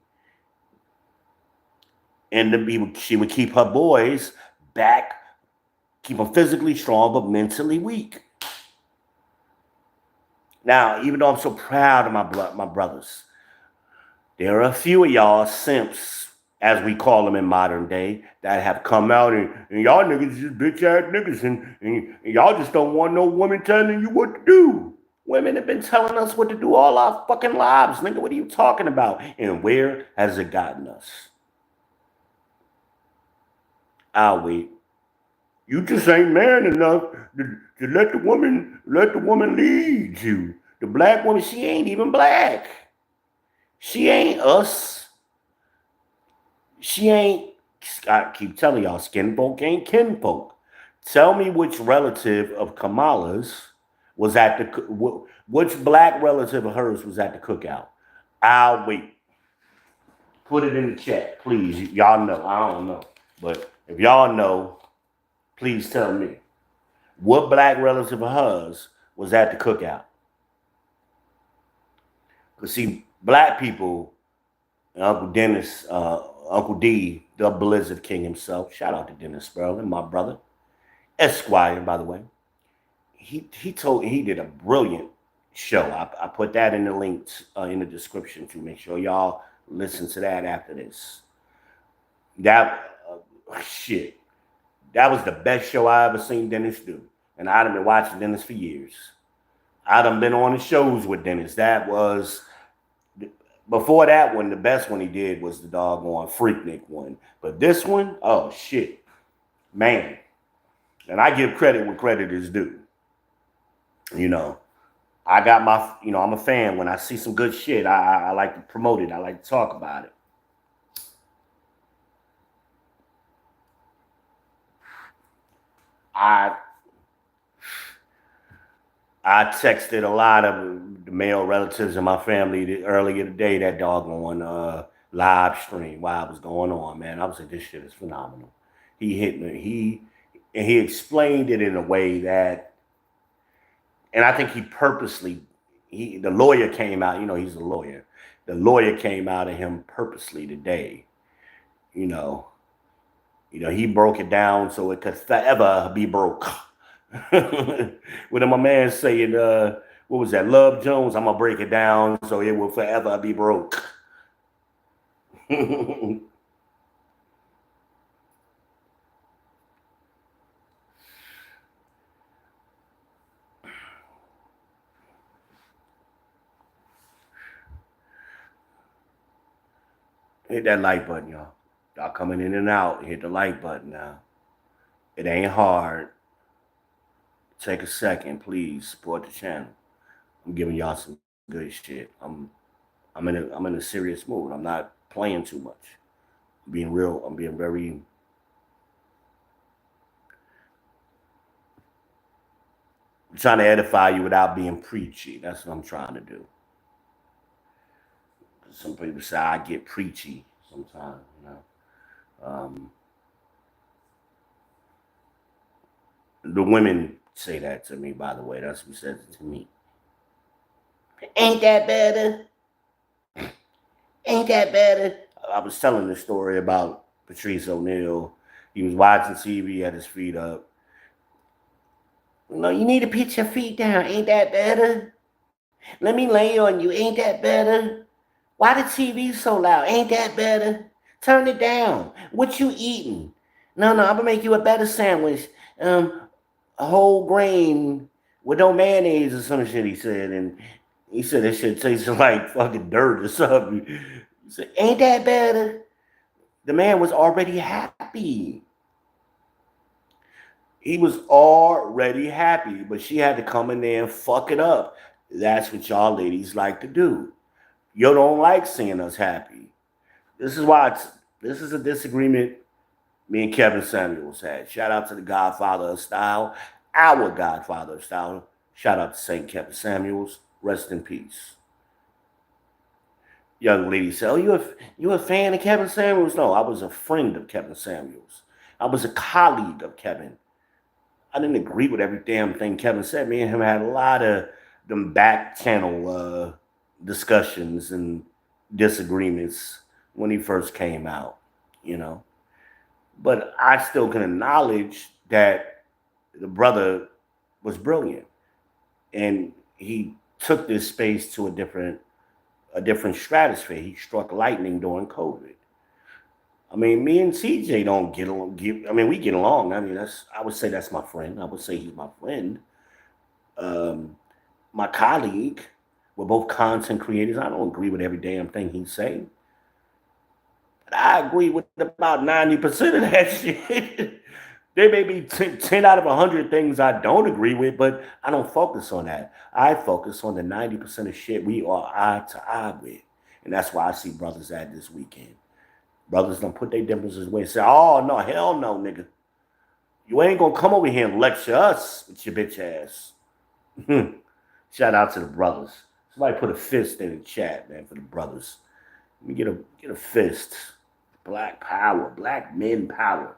and she would keep her boys back, keep them physically strong but mentally weak. Now, even though I'm so proud of my brothers, there are a few of y'all simps, as we call them in modern day, that have come out and y'all niggas just bitch ass niggas and y'all just don't want no woman telling you what to do. Women have been telling us what to do all our fucking lives, nigga. What are you talking about? And where has it gotten us? I'll wait. You just ain't man enough to let the woman lead you. The black woman, she ain't even black. She ain't us. She ain't, I keep telling y'all, skin folk ain't kinfolk. Tell me which relative of Kamala's was at the, which black relative of hers was at the cookout. I'll wait. Put it in the chat, please. Y'all know. I don't know. But if y'all know, please tell me. What black relative of hers was at the cookout? Because see, black people, Uncle Dennis, Uncle D, the Blizzard King himself, shout out to Dennis Spurling, my brother, Esquire, by the way. He did a brilliant show. I put that in the links in the description to make sure y'all listen to that after this. That shit. That was the best show I ever seen Dennis do. And I'd have been watching Dennis for years. I'd have been on the shows with Dennis. That was, before that one, the best one he did was the doggone Freaknik one. But this one, oh shit. Man. And I give credit where credit is due. I got my, I'm a fan. When I see some good shit, I like to promote it. I like to talk about it. I texted a lot of the male relatives in my family earlier today, that doggone live stream while it was going on, man. I was like, this shit is phenomenal. He hit me. He explained it in a way that, and I think he purposely, the lawyer came out, he's a lawyer. The lawyer came out of him purposely today. He broke it down so it could forever be broke. With my man saying, what was that, Love Jones? I'm going to break it down so it will forever be broke. Hit that like button, y'all. Y'all coming in and out. Hit the like button now. It ain't hard. Take a second, please. Support the channel. I'm giving y'all some good shit. I'm in a serious mood. I'm not playing too much. I'm being real. I'm being very. I'm trying to edify you without being preachy. That's what I'm trying to do. Some people say I get preachy sometimes. The women say that to me. By the way, that's who says it to me. Ain't that better? Ain't that better? I was telling the story about Patrice O'Neal. He was watching TV, had his feet up. No, you need to put your feet down. Ain't that better? Let me lay on you. Ain't that better? Why the TV so loud? Ain't that better? Turn it down. What you eating? No, I'm gonna make you a better sandwich. A whole grain with no mayonnaise or some shit. He said, and he said that shit tastes like fucking dirt or something. He said, "Ain't that better?" The man was already happy. He was already happy, but she had to come in there and fuck it up. That's what y'all ladies like to do. You don't like seeing us happy. This is why this is a disagreement me and Kevin Samuels had. Shout out to the Godfather of Style, our Godfather of Style. Shout out to St. Kevin Samuels. Rest in peace. Young lady said, "Oh, you a fan of Kevin Samuels?" No, I was a friend of Kevin Samuels. I was a colleague of Kevin. I didn't agree with every damn thing Kevin said. Me and him had a lot of them back channel discussions and disagreements when he first came out, you know. But I still can acknowledge that the brother was brilliant, and he took this space to a different stratosphere. He struck lightning during COVID. I mean, me and CJ don't get along. I mean, we get along. I mean, I would say that's my friend. I would say he's my friend. Um, my colleague. We're both content creators. I don't agree with every damn thing he's saying. But I agree with about 90% of that shit. There may be 10 out of 100 things I don't agree with, but I don't focus on that. I focus on the 90% of shit we are eye to eye with. And that's why I see brothers at this weekend. Brothers don't put their differences away and say, "Oh, no, hell no, nigga. You ain't gonna come over here and lecture us with your bitch ass." Shout out to the brothers. Somebody put a fist in the chat, man, for the brothers. Let me get a fist. Black power, black men power.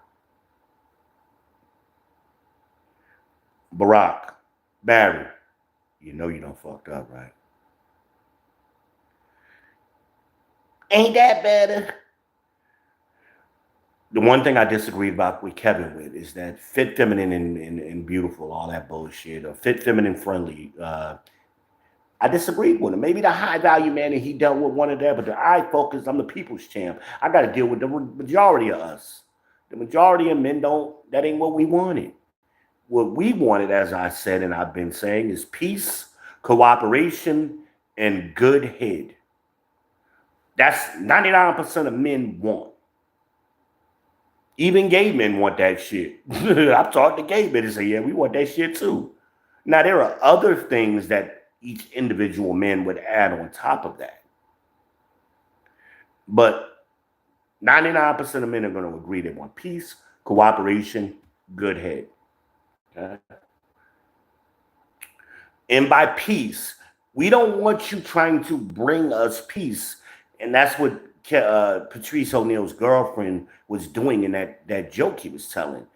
Barack, Barry, you know you don't fucked up, right? Ain't that better? The one thing I disagree about with Kevin with is that fit, feminine, and beautiful, all that bullshit, or fit, feminine, friendly. I disagreed with him. Maybe the high value man that he dealt with one of that, but I focus. I'm the people's champ. I got to deal with the majority of us. The majority of men don't. That ain't what we wanted. What we wanted, as I said and I've been saying, is peace, cooperation, and good head. That's 99% of men want. Even gay men want that shit. I've talked to gay men and say, "Yeah, we want that shit too." Now, there are other things that each individual man would add on top of that. But 99% of men are going to agree they want peace, cooperation, good head. Okay? And by peace, we don't want you trying to bring us peace. And that's what Patrice O'Neal's girlfriend was doing in that joke he was telling.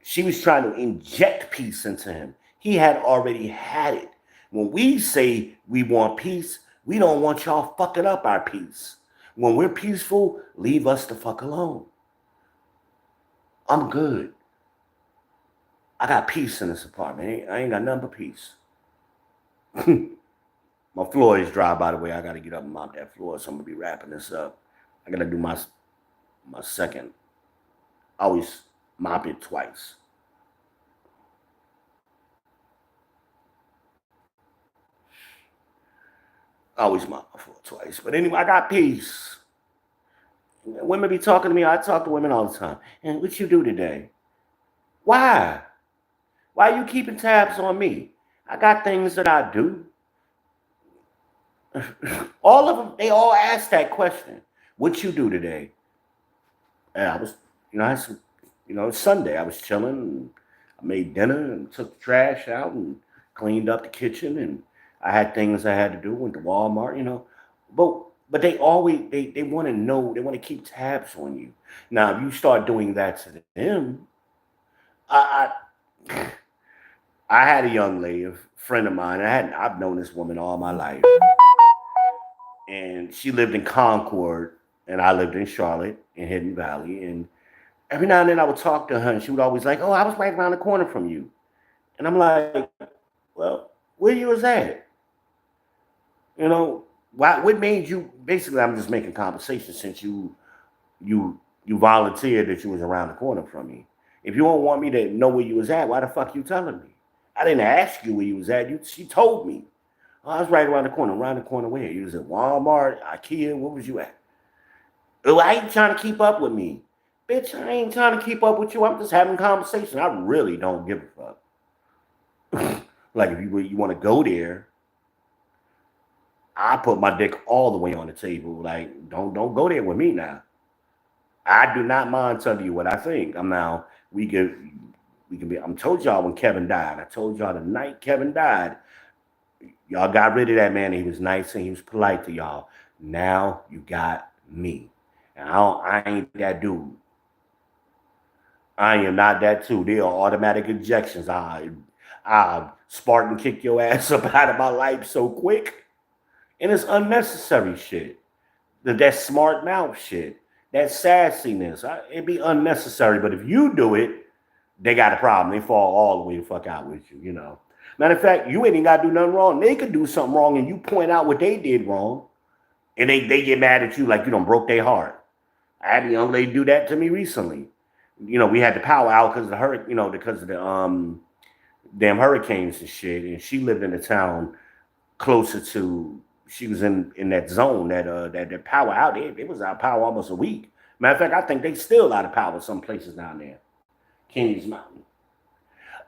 She was trying to inject peace into him. He had already had it. When we say we want peace, we don't want y'all fucking up our peace. When we're peaceful, leave us the fuck alone. I'm good. I got peace in this apartment. I ain't got nothing but peace. My floor is dry, by the way. I got to get up and mop that floor, so I'm going to be wrapping this up. I got to do my second. I always mop it twice. I always mop my floor twice. But anyway, I got peace. Women be talking to me. I talk to women all the time. And what you do today? Why? Why are you keeping tabs on me? I got things that I do. All of them, they all ask that question. What you do today? And I was, I had some, it's Sunday. I was chilling. I made dinner and took the trash out and cleaned up the kitchen. And I had things I had to do. Went to Walmart. But they always they want to know. They want to keep tabs on you. Now, if you start doing that to them, I I had a young lady, a friend of mine. I've known this woman all my life, and she lived in Concord, and I lived in Charlotte in Hidden Valley. And every now and then I would talk to her, and she would always like, "Oh, I was right around the corner from you," and I'm like, "Well, where you was at? You know, why? What made you?" Basically, I'm just making conversation since you you volunteered that you was around the corner from me. If you don't want me to know where you was at, why the fuck you telling me? I didn't ask you where you was at. She told me. Oh, I was right around the corner. Around the corner where? You was at Walmart, IKEA. Where was you at? Oh, I ain't trying to keep up with me. Bitch, I ain't trying to keep up with you. I'm just having conversation. I really don't give a fuck. Like if you want to go there, I put my dick all the way on the table. Like, don't go there with me now. I do not mind telling you what I think. I'm now we can be. I told y'all when Kevin died. I told y'all the night Kevin died, y'all got rid of that man. He was nice and he was polite to y'all. Now you got me. And I ain't that dude. I am not that too. They are automatic ejections. I Spartan kick your ass up out of my life so quick. And it's unnecessary shit. That smart mouth shit. That sassiness. It'd be unnecessary. But if you do it, they got a problem. They fall all the way the fuck out with you. Matter of fact, you ain't even got to do nothing wrong. They could do something wrong and you point out what they did wrong. And they get mad at you like you done broke their heart. I had a young lady do that to me recently. We had the power out because of the because of the damn hurricanes and shit. And she lived in a town closer to. She was in that zone that power out. It was out power almost a week. Matter of fact, I think they still out of power some places down there, Kings Mountain.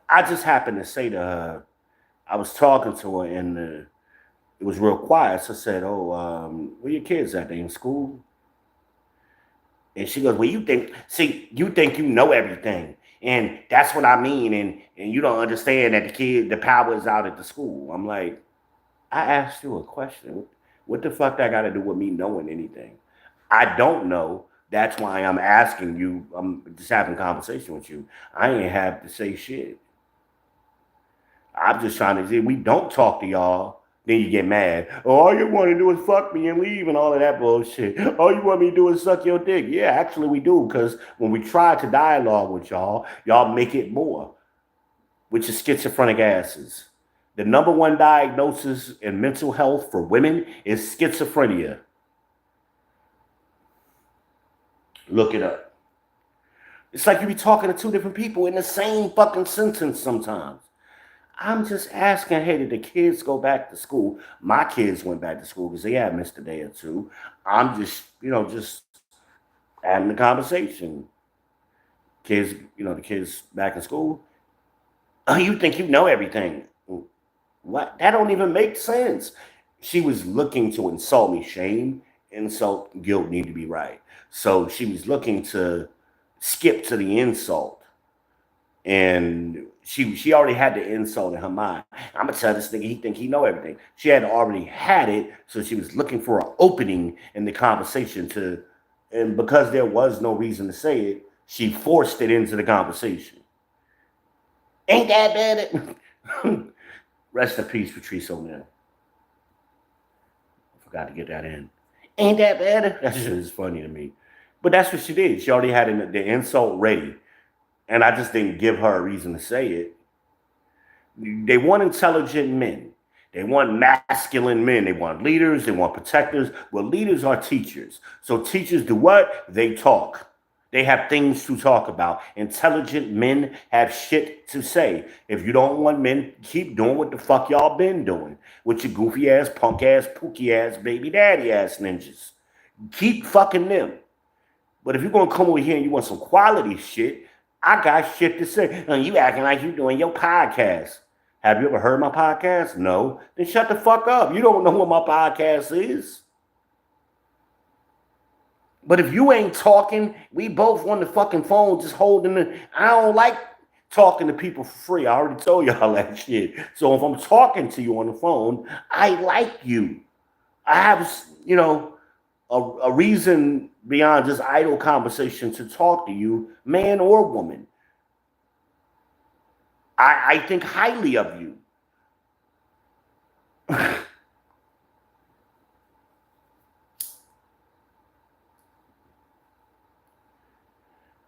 I just happened to say to her, I was talking to her and it was real quiet. So I said, "Oh, where your kids at? They in school?" And she goes, "Well, you think you know everything. And that's what I mean. And you don't understand that the power is out at the school." I'm like, I asked you a question. What the fuck that got to do with me knowing anything? I don't know. That's why I'm asking you. I'm just having a conversation with you. I ain't have to say shit. I'm just trying to see. We don't talk to y'all. Then you get mad. Oh, all you want to do is fuck me and leave and all of that bullshit. All you want me to do is suck your dick. Yeah, actually we do. Because when we try to dialogue with y'all make it more, which is schizophrenic asses. The number one diagnosis in mental health for women is schizophrenia. Look it up. It's like you be talking to two different people in the same fucking sentence sometimes. I'm just asking, hey, did the kids go back to school? My kids went back to school because they had missed a day or two. I'm just having a conversation. Kids, the kids back in school. Oh, you think you know everything. What? That don't even make sense. She was looking to insult me. Shame, insult, guilt need to be right. So she was looking to skip to the insult. And she already had the insult in her mind. I'm gonna tell this nigga he think he know everything. She had already had it, so she was looking for an opening in the conversation and because there was no reason to say it, she forced it into the conversation. Ain't that bad? Rest in peace, Patrice O'Neal. I forgot to get that in. Ain't that bad? That shit is funny to me. But that's what she did. She already had the insult ready. And I just didn't give her a reason to say it. They want intelligent men. They want masculine men. They want leaders. They want protectors. Well, leaders are teachers. So teachers do what? They talk. They have things to talk about. Intelligent men have shit to say. If you don't want men, keep doing what the fuck y'all been doing with your goofy ass, punk ass, pookie ass, baby daddy ass ninjas. Keep fucking them. But if you're gonna come over here and you want some quality shit, I got shit to say. And you acting like you doing your podcast. Have you ever heard my podcast? No. Then shut the fuck up. You don't know what my podcast is. But if you ain't talking, we both on the fucking phone just holding the. I don't like talking to people for free. I already told y'all that shit. So if I'm talking to you on the phone, I like you. I have, a reason beyond just idle conversation to talk to you, man or woman. I think highly of you. But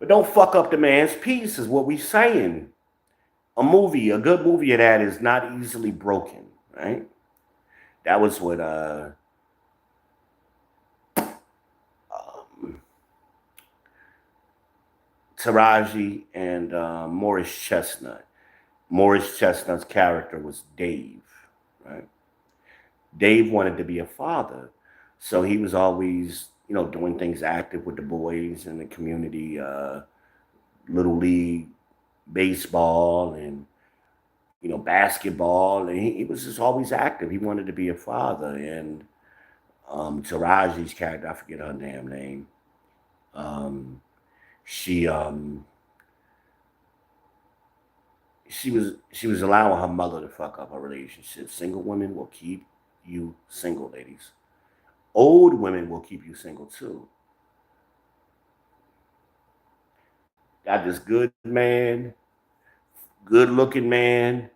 don't fuck up the man's peace, is what we saying. A good movie of that is not easily broken, right? That was what Taraji and Morris Chestnut. Morris Chestnut's character was Dave, right? Dave wanted to be a father, so he was always, doing things active with the boys in the community, little league baseball and basketball, and he was just always active. He wanted to be a father, and Taraji's character, I forget her damn name. She she was allowing her mother to fuck up her relationship. Single women will keep you single, ladies. Old women will keep you single too. Got this good man, good looking man.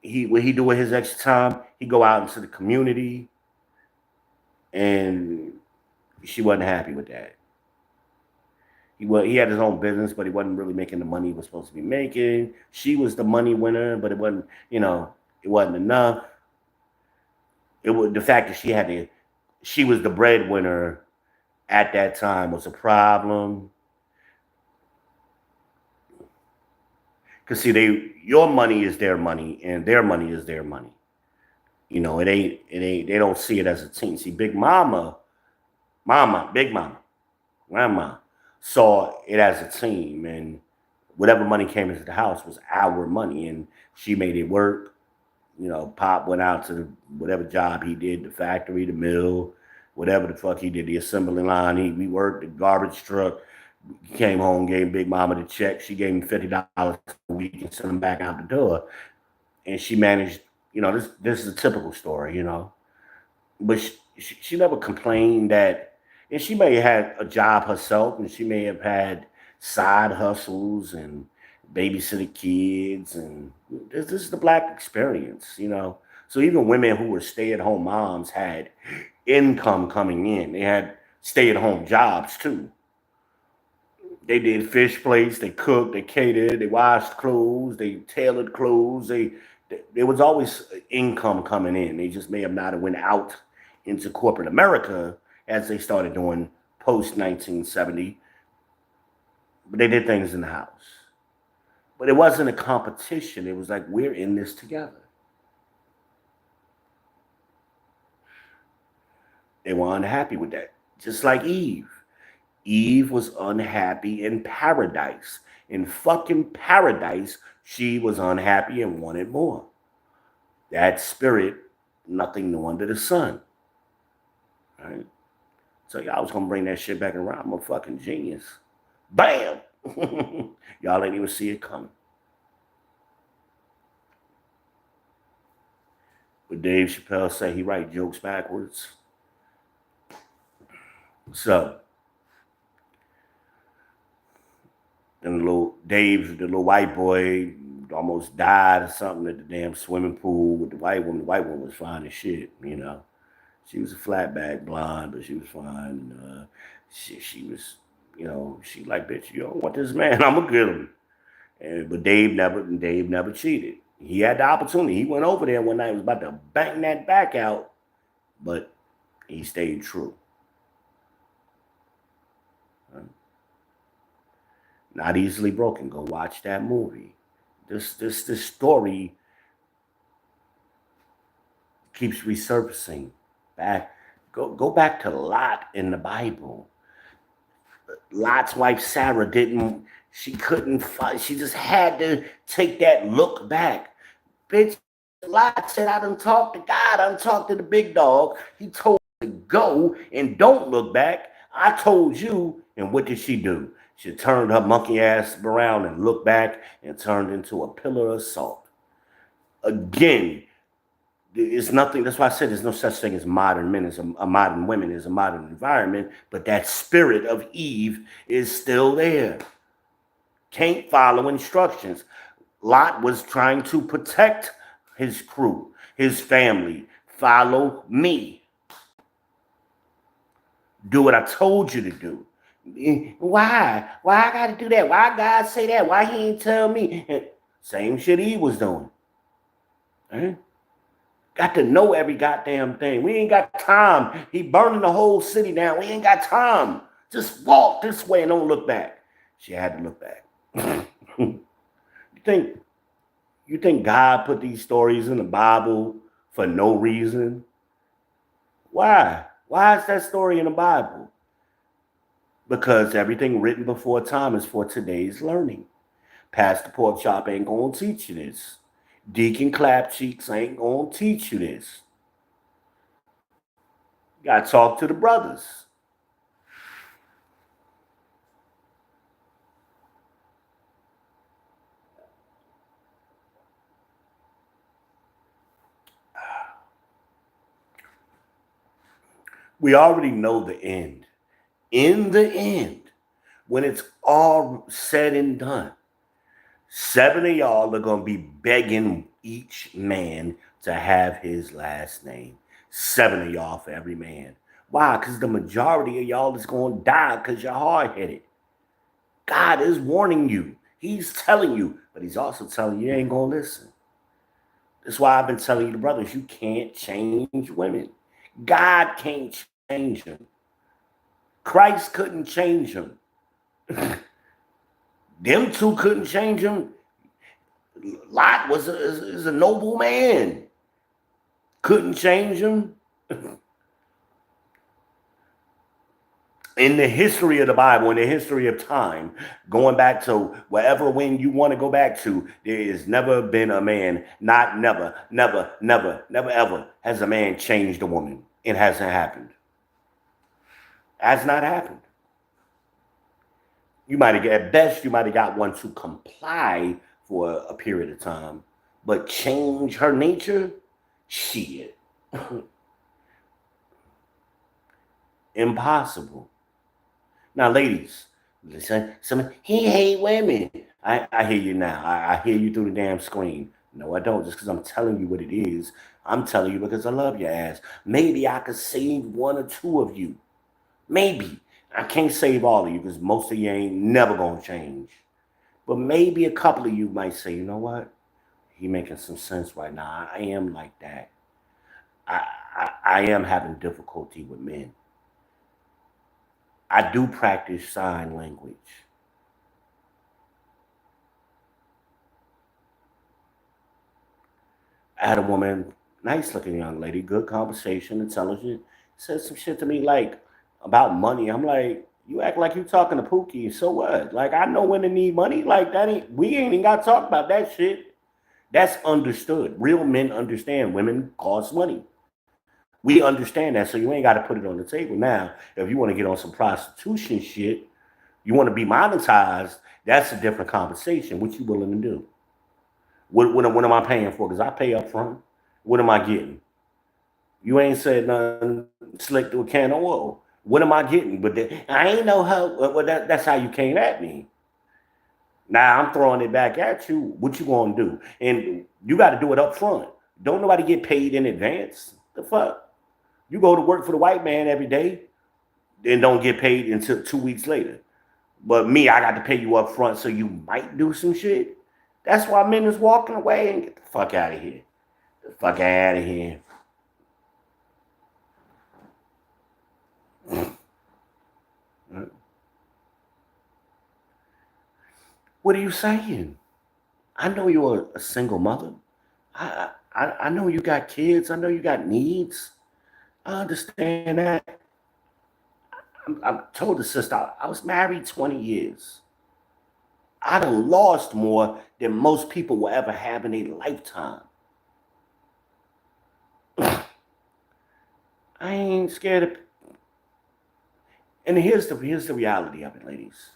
He what he do with his extra time, he go out into the community, and she wasn't happy with that. He had his own business, but he wasn't really making the money he was supposed to be making. She was the money winner, but it wasn't enough. It was the fact that she was the breadwinner at that time was a problem. Cause see, your money is their money, and their money is their money. It ain't. They don't see it as a team. See, Big Mama, Grandma saw it as a team, and whatever money came into the house was our money, and she made it work. Pop went out to whatever job he did, the factory, the mill, whatever the fuck he did, the assembly line. We worked the garbage truck. He came home, gave Big Mama the check. She gave him $50 a week and sent him back out the door. And she managed. This is a typical story. But she never complained that, and she may have had a job herself, and she may have had side hustles and babysit kids, and this is the black experience. So even women who were stay-at-home moms had income coming in. They had stay-at-home jobs too. They did fish plates, they cooked, they catered, they washed clothes, they tailored clothes. There was always income coming in. They just may have not have went out into corporate America as they started doing post 1970, but they did things in the house. But it wasn't a competition. It was like, we're in this together. They were unhappy with that, just like Eve. Eve was unhappy in paradise. In fucking paradise, she was unhappy and wanted more. That spirit, nothing new under the sun. Right? So y'all was gonna bring that shit back around. I'm a fucking genius. Bam! Y'all ain't even see it coming. But Dave Chappelle say he write jokes backwards. So, and the little white boy almost died or something at the damn swimming pool with the white woman. The white woman was fine as shit. She was a flatback blonde, but she was fine. She was, she like, bitch, you don't want this man, I'm gonna get him. But Dave never cheated. He had the opportunity. He went over there one night, was about to bang that back out, but he stayed true. Not easily broken. Go watch that movie. This story keeps resurfacing back. Go back to Lot in the Bible. Lot's wife Sarah didn't. She couldn't fight. She just had to take that look back. Bitch, Lot said, I done talked to God. I done talked to the big dog. He told me to go and don't look back. I told you. And what did she do? She turned her monkey ass around and looked back and turned into a pillar of salt. Again, it's nothing. That's why I said there's no such thing as modern men, as a modern women, as a modern environment. But that spirit of Eve is still there. Can't follow instructions. Lot was trying to protect his crew, his family. Follow me. Do what I told you to do. Why? Why I gotta do that? Why God say that? Why he ain't tell me? Same shit he was doing. Right? Got to know every goddamn thing. We ain't got time. He burning the whole city down. We ain't got time. Just walk this way and don't look back. She had to look back. You think God put these stories in the Bible for no reason? Why? Why is that story in the Bible? Because everything written before time is for today's learning. Pastor Pork Chop ain't gonna teach you this. Deacon Clap Cheeks ain't gonna teach you this. You gotta talk to the brothers. We already know the end. In the end, when it's all said and done, 7 of y'all are going to be begging each man to have his last name. 7 of y'all for every man. Why? Because the majority of y'all is going to die because you're hard-headed. God is warning you. He's telling you, but he's also telling you ain't going to listen. That's why I've been telling you, the brothers, you can't change women. God can't change them. Christ couldn't change them. Them two couldn't change him. Lot is a noble man. Couldn't change him. In the history of the Bible, in the history of time, going back to wherever when you want to go back to, there has never been a man, never, ever has a man changed a woman. It hasn't happened. Has not happened. You might have, at best, you might have got one to comply for a period of time, but change her nature? Shit. Impossible. Now, ladies, listen, he hate women. I hear you now. I hear you through the damn screen. No, I don't, just because I'm telling you what it is. I'm telling you because I love your ass. Maybe I could save 1 or 2 of you. Maybe. I can't save all of you because most of you ain't never going to change. But maybe a couple of you might say, you know what? He making some sense right now. I am like that. I am having difficulty with men. I do practice sign language. I had a woman, nice looking young lady, good conversation, intelligent, said some shit to me like about money. I'm like, you act like you talking to Pookie, so what? Like, I know when to need money. Like, that ain't, we ain't even got to talk about that shit. That's understood. Real men understand women cost money. We understand that, so you ain't got to put it on the table. Now, if you want to get on some prostitution shit, you want to be monetized, that's a different conversation. What you willing to do? What am I paying for? Because I pay up front. What am I getting? You ain't said nothing slick to a can of oil. What am I getting? But I ain't know how. Well, that's how you came at me. Now I'm throwing it back at you. What you gonna do? And you got to do it up front. Don't nobody get paid in advance. The fuck? You go to work for the white man every day, and don't get paid until 2 weeks later. But me, I got to pay you up front so you might do some shit. That's why men is walking away and get the fuck out of here. The fuck out of here. What are you saying? I know you're a single mother. I know you got kids. I know you got needs. I understand that. I told the sister, I was married 20 years. I done lost more than most people will ever have in a lifetime. I ain't scared of. And here's the reality of it, ladies.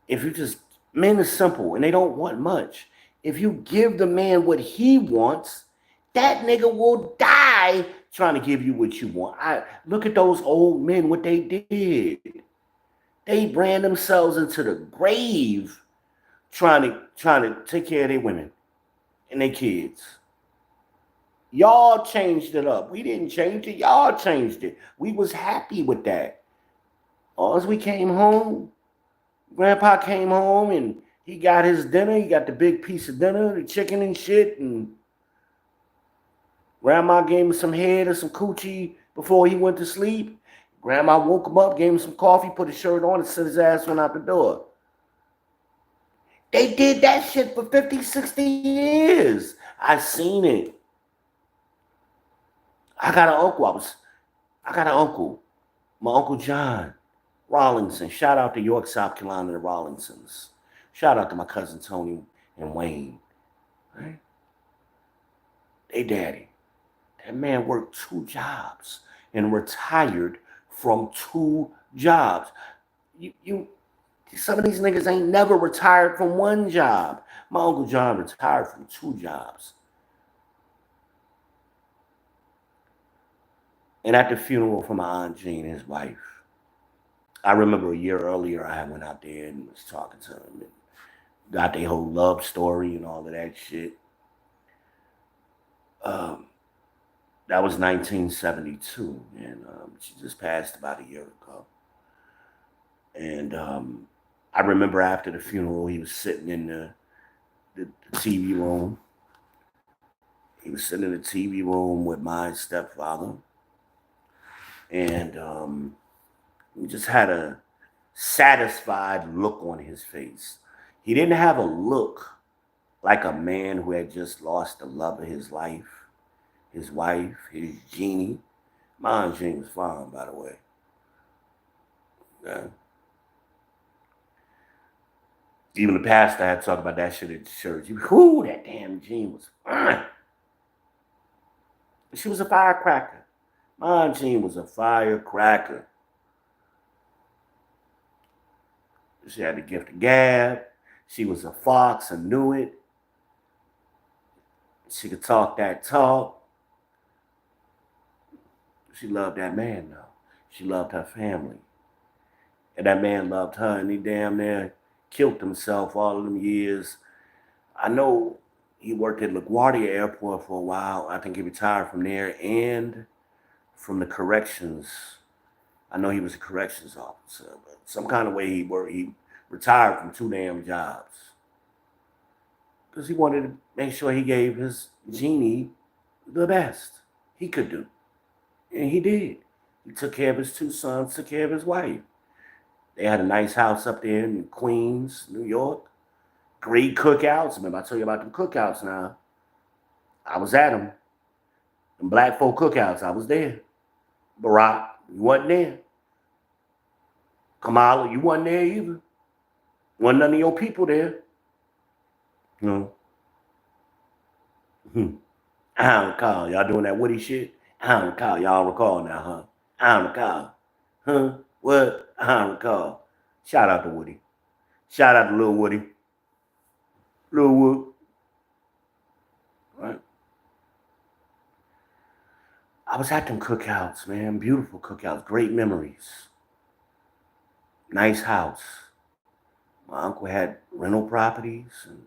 If you just, men are simple and they don't want much. If you give the man what he wants, that nigga will die trying to give you what you want. I look at those old men, what they did. They ran themselves into the grave trying to take care of their women and their kids. Y'all changed it up. We didn't change it. Y'all changed it. We was happy with that. As we came home, Grandpa came home and he got his dinner. He got the big piece of dinner, the chicken and shit. And Grandma gave him some head or some coochie before he went to sleep. Grandma woke him up, gave him some coffee, put his shirt on, and sent his ass went out the door. They did that shit for 50, 60 years. I seen it. I got an uncle, my Uncle John Rawlinson. Shout out to York, South Carolina, the Rawlinsons. Shout out to my cousin Tony and Wayne. Right? They daddy. That man worked 2 jobs and retired from 2 jobs. Some of these niggas ain't never retired from 1 job. My Uncle John retired from 2 jobs. And at the funeral for my Aunt Jean, his wife, I remember a year earlier I went out there and was talking to him and got their whole love story and all of that shit. That was 1972, and she just passed about a year ago. And I remember after the funeral, he was sitting in the TV room. He was sitting in the TV room with my stepfather. And he just had a satisfied look on his face. He didn't have a look like a man who had just lost the love of his life, his wife, his genie. My Aunt Jean was fine, by the way. Yeah. Even the pastor had talked about that shit at the church. Whoo, that damn Jean was fine. She was a firecracker. My Aunt Jean was a firecracker. She had the gift of gab. She was a fox and knew it. She could talk that talk. She loved that man, though. She loved her family. And that man loved her, and he damn near killed himself all of them years. I know he worked at LaGuardia Airport for a while. I think he retired from there and from the corrections. I know he was a corrections officer, but some kind of way he worked. He retired from 2 damn jobs because he wanted to make sure he gave his genie the best he could do. And he did. He took care of his 2 sons, took care of his wife. They had a nice house up there in Queens, New York. Great cookouts. Remember, I told you about them cookouts now. I was at them. Them black folk cookouts, I was there. Barack, you wasn't there. Kamala, you wasn't there either. Wasn't none of your people there. No. I don't recall. Y'all doing that Woody shit? I don't recall. Y'all recall now, huh? I don't recall. Huh? What? I don't recall. Shout out to Woody. Shout out to Lil Woody. Lil Wood. Right? I was at them cookouts, man. Beautiful cookouts. Great memories. Nice house. My uncle had rental properties, and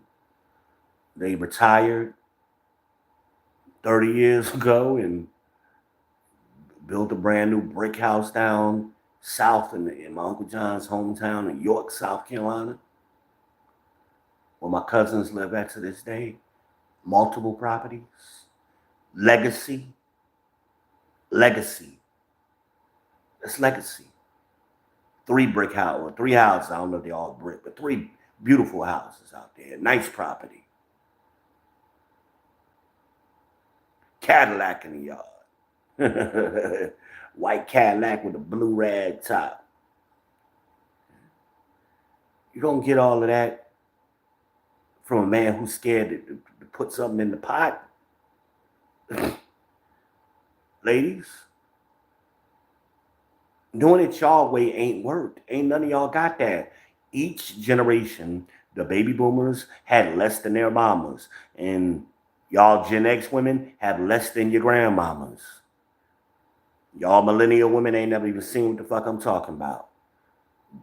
they retired 30 years ago and built a brand new brick house down south in my Uncle John's hometown in York, South Carolina, where my cousins live at to this day. Multiple properties. Legacy. Legacy. That's legacy. 3 brick houses, 3 houses. I don't know if they're all brick, but 3 beautiful houses out there. Nice property. Cadillac in the yard. white Cadillac with a blue rag top. You don't get all of that from a man who's scared to put something in the pot. Ladies, doing it y'all way ain't worked. Ain't none of y'all got that. Each generation, the baby boomers had less than their mamas, and y'all Gen X women have less than your grandmamas. Y'all millennial women ain't never even seen what the fuck I'm talking about.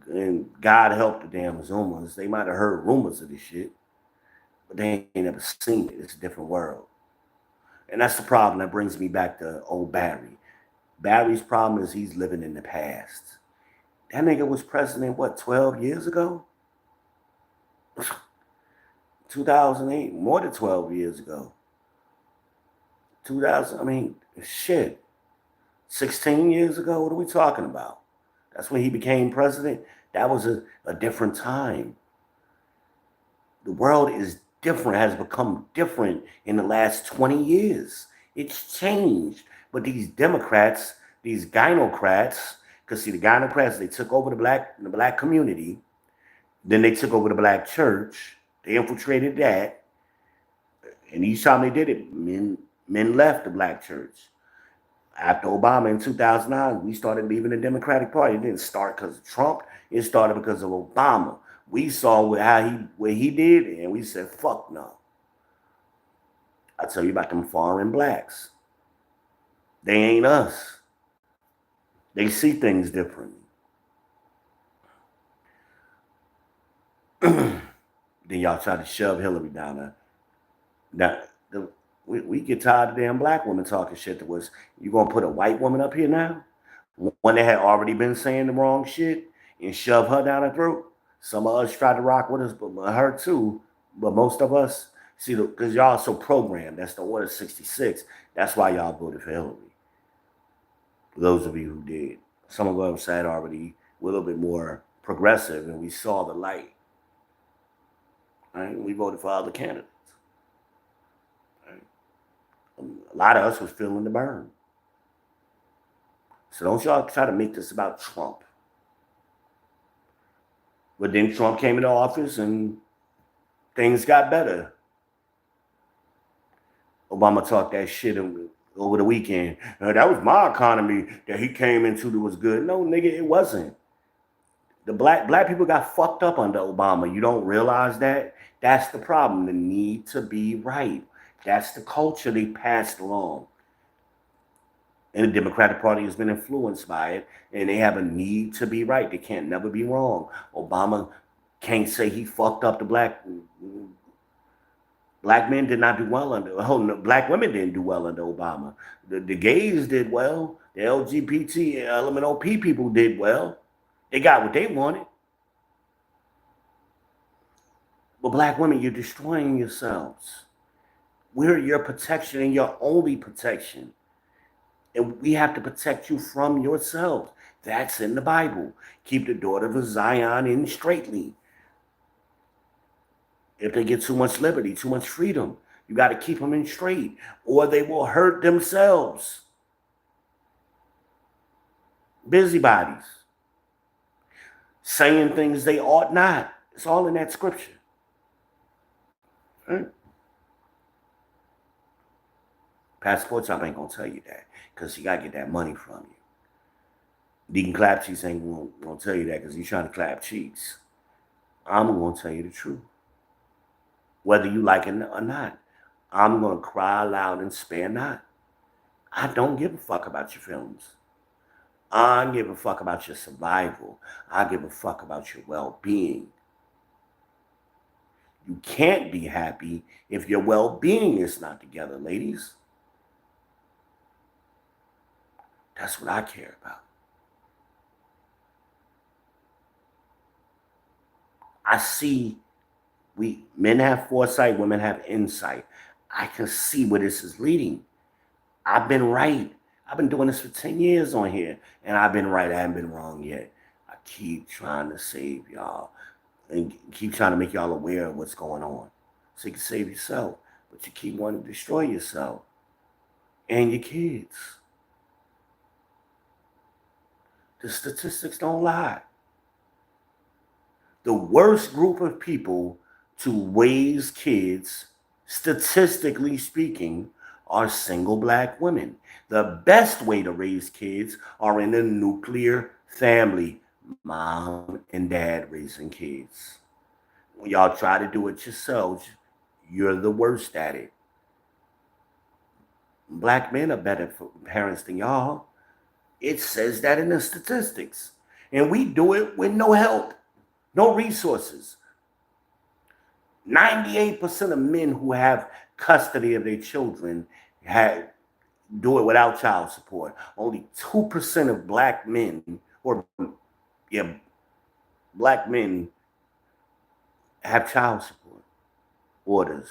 And God help the damn Zoomers. They might have heard rumors of this shit, but they ain't never seen it. It's a different world. And that's the problem that brings me back to old Barry. Barry's problem is he's living in the past. That nigga was president, what, 12 years ago? 2008, more than 12 years ago. 2000, I mean, shit. 16 years ago, what are we talking about? That's when he became president. That was a different time. The world is different, has become different in the last 20 years. It's changed. But these Democrats, these gynocrats, because see, the gynocrats, they took over the black community. Then they took over the black church. They infiltrated that. And each time they did it, men left the black church. After Obama in 2009, we started leaving the Democratic Party. It didn't start because of Trump. It started because of Obama. We saw what he did, and we said, fuck no. I tell you about them foreign blacks. They ain't us. They see things differently. Then y'all try to shove Hillary down there. Now, we get tired of damn black women talking shit to us. You gonna put a white woman up here now? One that had already been saying the wrong shit and shove her down our throat? Some of us tried to rock with us, but her too. But most of us, see, because y'all so programmed. That's the Order 66. That's why y'all voted for Hillary. For those of you who did. Some of us had already were a little bit more progressive, and we saw the light. Right? We voted for other candidates. Right? A lot of us was feeling the burn. So don't y'all try to make this about Trump. But then Trump came into office and things got better. Obama talked that shit over the weekend. That was my economy that he came into that was good. No, nigga, it wasn't. The black people got fucked up under Obama. You don't realize that? That's the problem. The need to be right. That's the culture they passed along. And the Democratic Party has been influenced by it, and they have a need to be right. They can't never be wrong. Obama can't say he fucked up the black men did not do well under, black women didn't do well under Obama. The gays did well. The LGBT, LMNOP people did well. They got what they wanted. But black women, you're destroying yourselves. We're your protection and your only protection. And we have to protect you from yourself. That's in the Bible. Keep the daughter of Zion in straitly. If they get too much liberty, too much freedom, you got to keep them in straight, or they will hurt themselves. Busybodies. Saying things they ought not. It's all in that scripture. Right? Passport Shop ain't going to tell you that, because you got to get that money from you. Deacon Clap Cheeks ain't going to tell you that, because he's trying to clap cheeks. I'm going to tell you the truth. Whether you like it or not, I'm going to cry loud and spare not. I don't give a fuck about your feelings. I give a fuck about your survival. I give a fuck about your well-being. You can't be happy if your well-being is not together, ladies. That's what I care about. I see men have foresight, women have insight. I can see where this is leading. I've been right. I've been doing this for 10 years on here, and I've been right. I haven't been wrong yet. I keep trying to save y'all and keep trying to make y'all aware of what's going on so you can save yourself. But you keep wanting to destroy yourself and your kids. The statistics don't lie. The worst group of people to raise kids, statistically speaking, are single black women. The best way to raise kids are in a nuclear family, mom and dad raising kids. When y'all try to do it yourselves, you're the worst at it. Black men are better parents than y'all. It says that in the statistics. And we do it with no help, no resources. 98% of men who have custody of their children do it without child support. Only 2% of black men, black men have child support orders.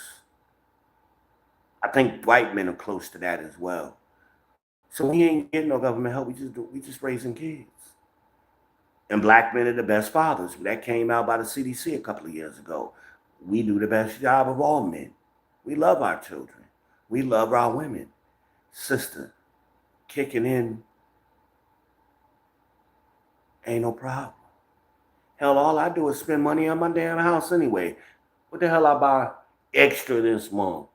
I think white men are close to that as well. So we ain't getting no government help. We just raising kids. And black men are the best fathers. That came out by the CDC a couple of years ago. We do the best job of all men. We love our children. We love our women. Sister, kicking in ain't no problem. Hell, all I do is spend money on my damn house anyway. What the hell I buy extra this month?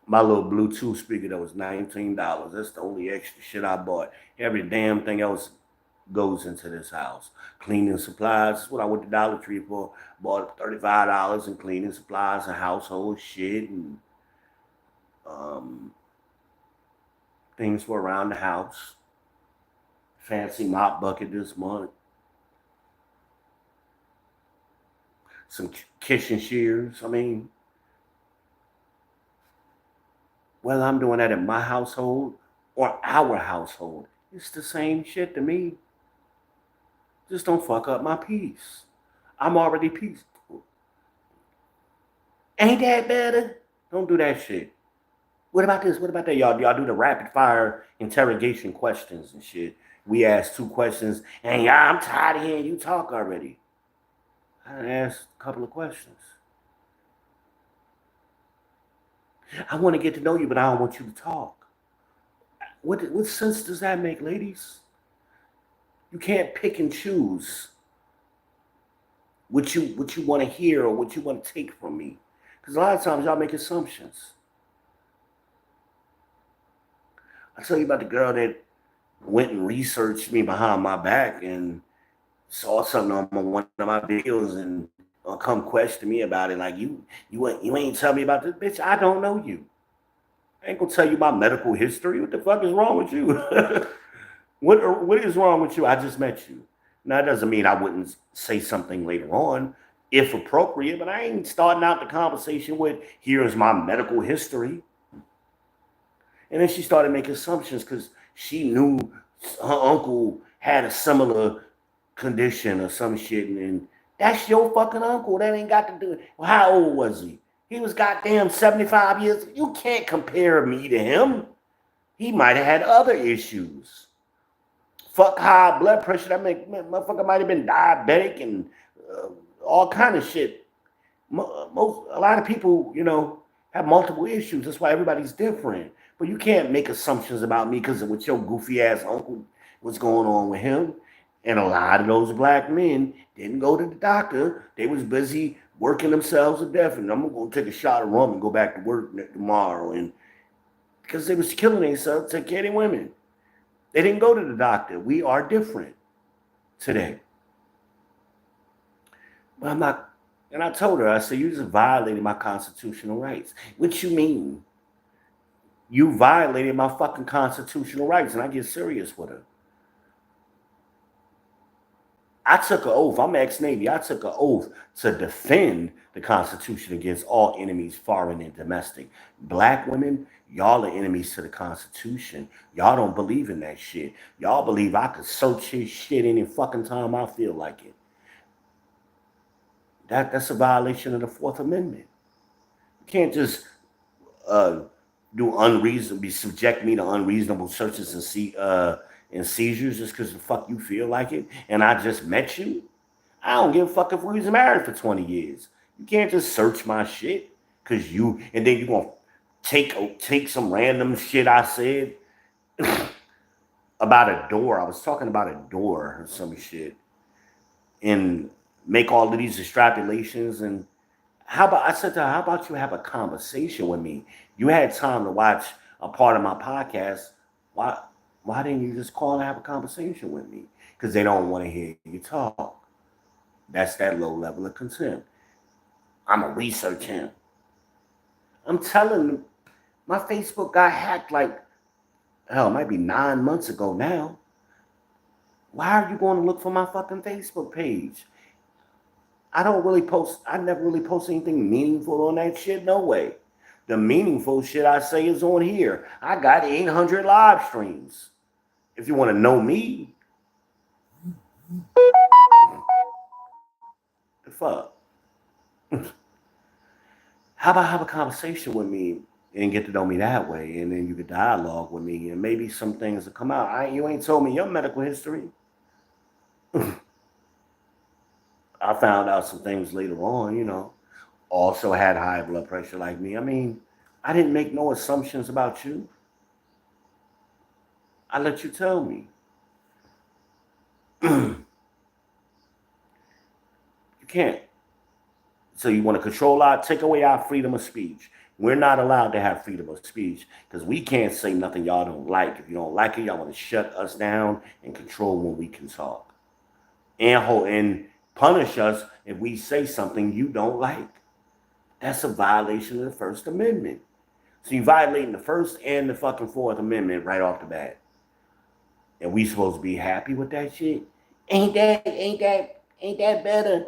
My little Bluetooth speaker that was $19. That's the only extra shit I bought. Every damn thing else goes into this house. Cleaning supplies. That's what I went to Dollar Tree for. Bought $35 in cleaning supplies and household shit and things for around the house. Fancy mop bucket this month. Some kitchen shears. I mean, whether I'm doing that in my household or our household, it's the same shit to me. Just don't fuck up my peace. I'm already peaceful. Ain't that better? Don't do that shit. What about this? What about that? Y'all do the rapid fire interrogation questions and shit. We ask 2 questions, and I'm tired of hearing you talk already. I asked a couple of questions. I want to get to know you, but I don't want you to talk. What sense does that make, ladies? You can't pick and choose what you want to hear or what you want to take from me. Because a lot of times y'all make assumptions. I tell you about the girl that went and researched me behind my back and saw something on one of my videos and come question me about it. Like, you ain't tell me about this, bitch. I don't know you. I ain't gonna tell you my medical history. What the fuck is wrong with you? What is wrong with you? I just met you. Now, that doesn't mean I wouldn't say something later on, if appropriate, but I ain't starting out the conversation with, here's my medical history. And then she started making assumptions because she knew her uncle had a similar condition or some shit. And that's your fucking uncle. That ain't got to do it. Well, how old was he? He was goddamn 75 years. You can't compare me to him. He might have had other issues. Fuck high blood pressure. That motherfucker might have been diabetic and all kind of shit. A lot of people, have multiple issues. That's why everybody's different. But you can't make assumptions about me because of what your goofy ass uncle was going on with him. And a lot of those black men didn't go to the doctor. They was busy working themselves to death. And I'm going to take a shot of rum and go back to work tomorrow. And because they was killing themselves to take care of their women. They didn't go to the doctor. We are different today. But I'm not. And I told her, I said, you just violated my constitutional rights. What you mean? You violated my fucking constitutional rights. And I get serious with her. I took an oath. I'm ex-Navy. I took an oath to defend the Constitution against all enemies, foreign and domestic. Black women, y'all are enemies to the Constitution. Y'all don't believe in that shit. Y'all believe I could search his shit any fucking time I feel like it. That's a violation of the 4th Amendment. You can't just subject me to unreasonable searches and seizures just because the fuck you feel like it, and I just met you. I don't give a fuck if we was married for 20 years. You can't just search my shit and then you gonna take some random shit I said. about a door. I was talking about a door or some shit, and make all of these extrapolations. And how about, I said to her, how about you have a conversation with me? You had time to watch a part of my podcast. Why why didn't you just call and have a conversation with me? Because they don't want to hear you talk. That's that low level of consent. I'm a research him. I'm telling you, my Facebook got hacked like, hell, it might be 9 months ago now. Why are you going to look for my fucking Facebook page? I don't really post, I never really post anything meaningful on that shit, no way. The meaningful shit I say is on here. I got 800 live streams. If you want to know me, the fuck. How about have a conversation with me and get to know me that way, and then you could dialogue with me, and maybe some things will come out. You ain't told me your medical history. I found out some things later on, Also had high blood pressure like me. I mean, I didn't make no assumptions about you. I let you tell me. You can't. So you want to control take away our freedom of speech. We're not allowed to have freedom of speech because we can't say nothing y'all don't like. If you don't like it, y'all want to shut us down and control when we can talk. And punish us if we say something you don't like. That's a violation of the First Amendment. So you're violating the First and the fucking Fourth Amendment right off the bat. And we supposed to be happy with that shit? Ain't that better?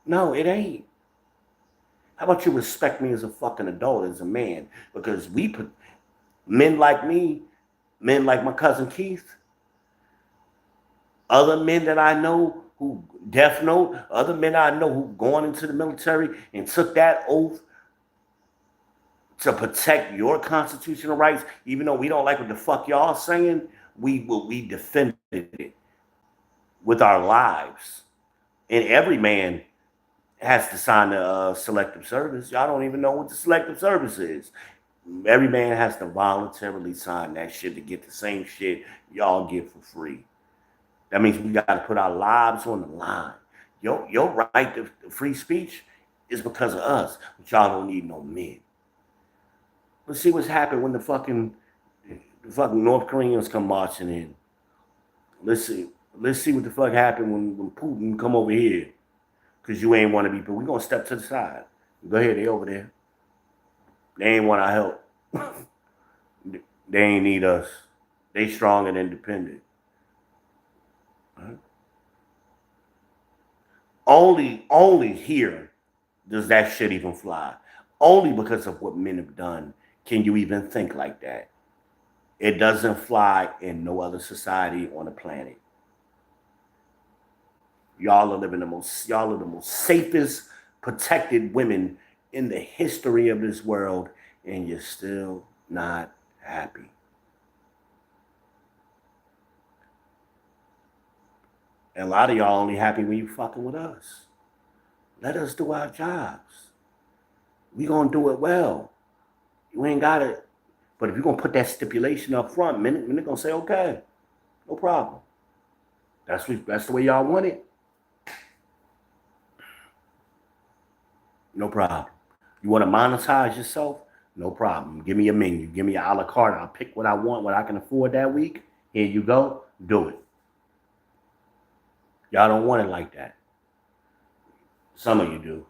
No, it ain't. How about you respect me as a fucking adult, as a man? Because we put men like me, men like my cousin Keith, other men that I know who Death Note, other men I know who gone into the military and took that oath to protect your constitutional rights, even though we don't like what the fuck y'all saying, we defended it with our lives. And every man has to sign the selective service. Y'all don't even know what the selective service is. Every man has to voluntarily sign that shit to get the same shit y'all get for free. That means we got to put our lives on the line. Your right to free speech is because of us, but y'all don't need no men. Let's see what's happened when the fucking North Koreans come marching in. Let's see what the fuck happened when Putin come over here. Because you ain't want to be, but we going to step to the side. Go ahead, they over there. They ain't want our help. They ain't need us. They strong and independent. Right? Only here does that shit even fly. Only because of what men have done can you even think like that. It doesn't fly in no other society on the planet. Y'all are the most safest, protected women in the history of this world, and you're still not happy. And a lot of y'all only happy when you fucking with us. Let us do our jobs. We gonna do it well. You ain't got it. But if you're gonna put that stipulation up front, men gonna say, okay, no problem. That's the way y'all want it. No problem. You want to monetize yourself? No problem. Give me a menu. Give me an a la carte. I'll pick what I want, what I can afford that week. Here you go. Do it. Y'all don't want it like that. Some of you do.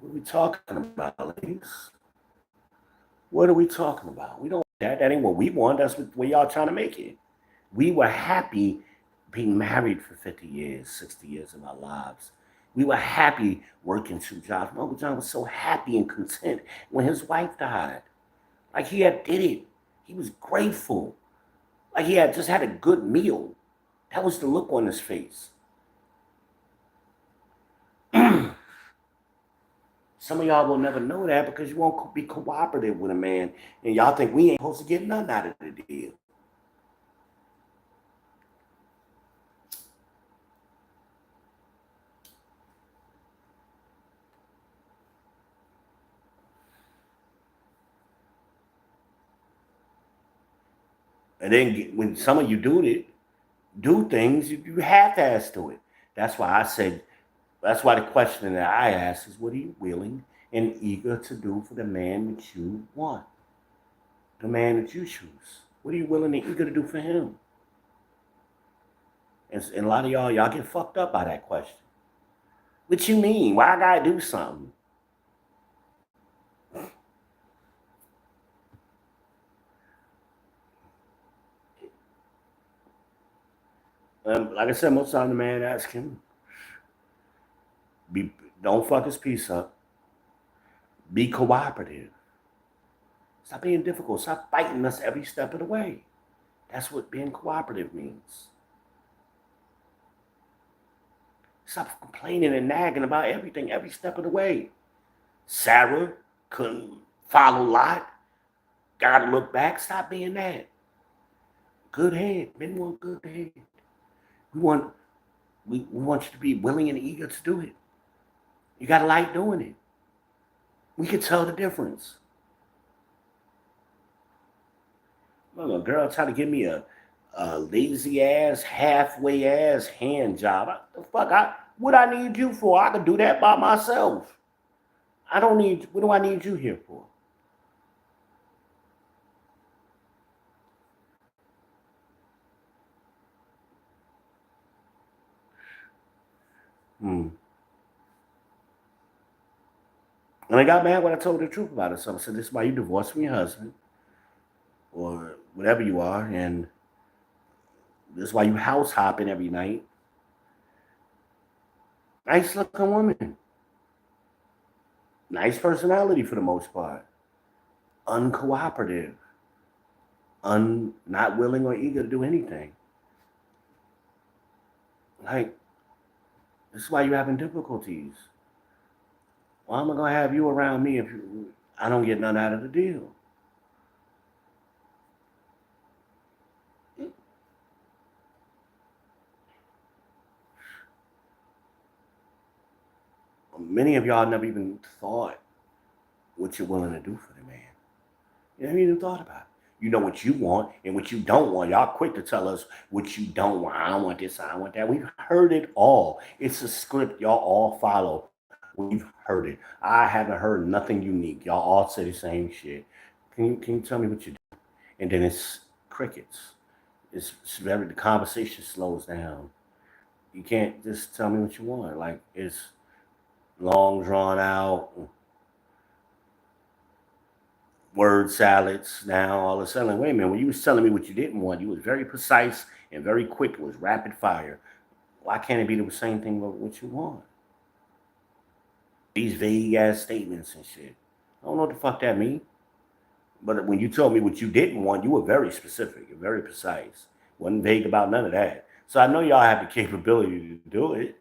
What are we talking about, ladies? What are we talking about? We don't want that. That ain't what we want. That's what y'all trying to make it. We were happy being married for 50 years, 60 years of our lives. We were happy working 2 jobs. My Uncle John was so happy and content when his wife died. Like he had did it. He was grateful. Like he had just had a good meal. That was the look on his face. Some of y'all will never know that because you won't be cooperative with a man, and y'all think we ain't supposed to get nothing out of the deal. And then when some of you do things, you half-ass do it. That's why I said, that's why the question that I ask is, what are you willing and eager to do for the man that you want? The man that you choose. What are you willing and eager to do for him? And a lot of y'all get fucked up by that question. What you mean? Why I gotta do something? Like I said, most of the time the man asks him, don't fuck his piece up. Be cooperative. Stop being difficult. Stop fighting us every step of the way. That's what being cooperative means. Stop complaining and nagging about everything every step of the way. Sarah couldn't follow Lot. Gotta look back. Stop being that. Good head. Men want good head. We want you to be willing and eager to do it. You gotta like doing it. We can tell the difference. Look, a girl tried to give me a lazy ass, halfway ass hand job. The fuck, what I need you for? I can do that by myself. I don't need. What do I need you here for? And I got mad when I told the truth about it. So I said, "This is why you divorced from your husband, or whatever you are, and this is why you house hopping every night." Nice looking woman. Nice personality for the most part. Uncooperative. Not willing or eager to do anything. Like, this is why you're having difficulties. Why am I going to have you around me if I don't get none out of the deal? Many of y'all never even thought what you're willing to do for the man. You never even thought about it. You know what you want and what you don't want. Y'all quick to tell us what you don't want. I don't want this, I don't want that. We've heard it all. It's a script y'all all follow. We've heard it. I haven't heard nothing unique. Y'all all say the same shit. Can you tell me what you do? And then it's crickets. It's very, the conversation slows down. You can't just tell me what you want. Like, it's long drawn out word salads. Now all of a sudden, wait a minute, when you was telling me what you didn't want, you was very precise and very quick. It was rapid fire. Why can't it be the same thing about what you want? These vague ass statements and shit. I don't know what the fuck that mean. But when you told me what you didn't want, you were very specific and very precise. Wasn't vague about none of that. So I know y'all have the capability to do it.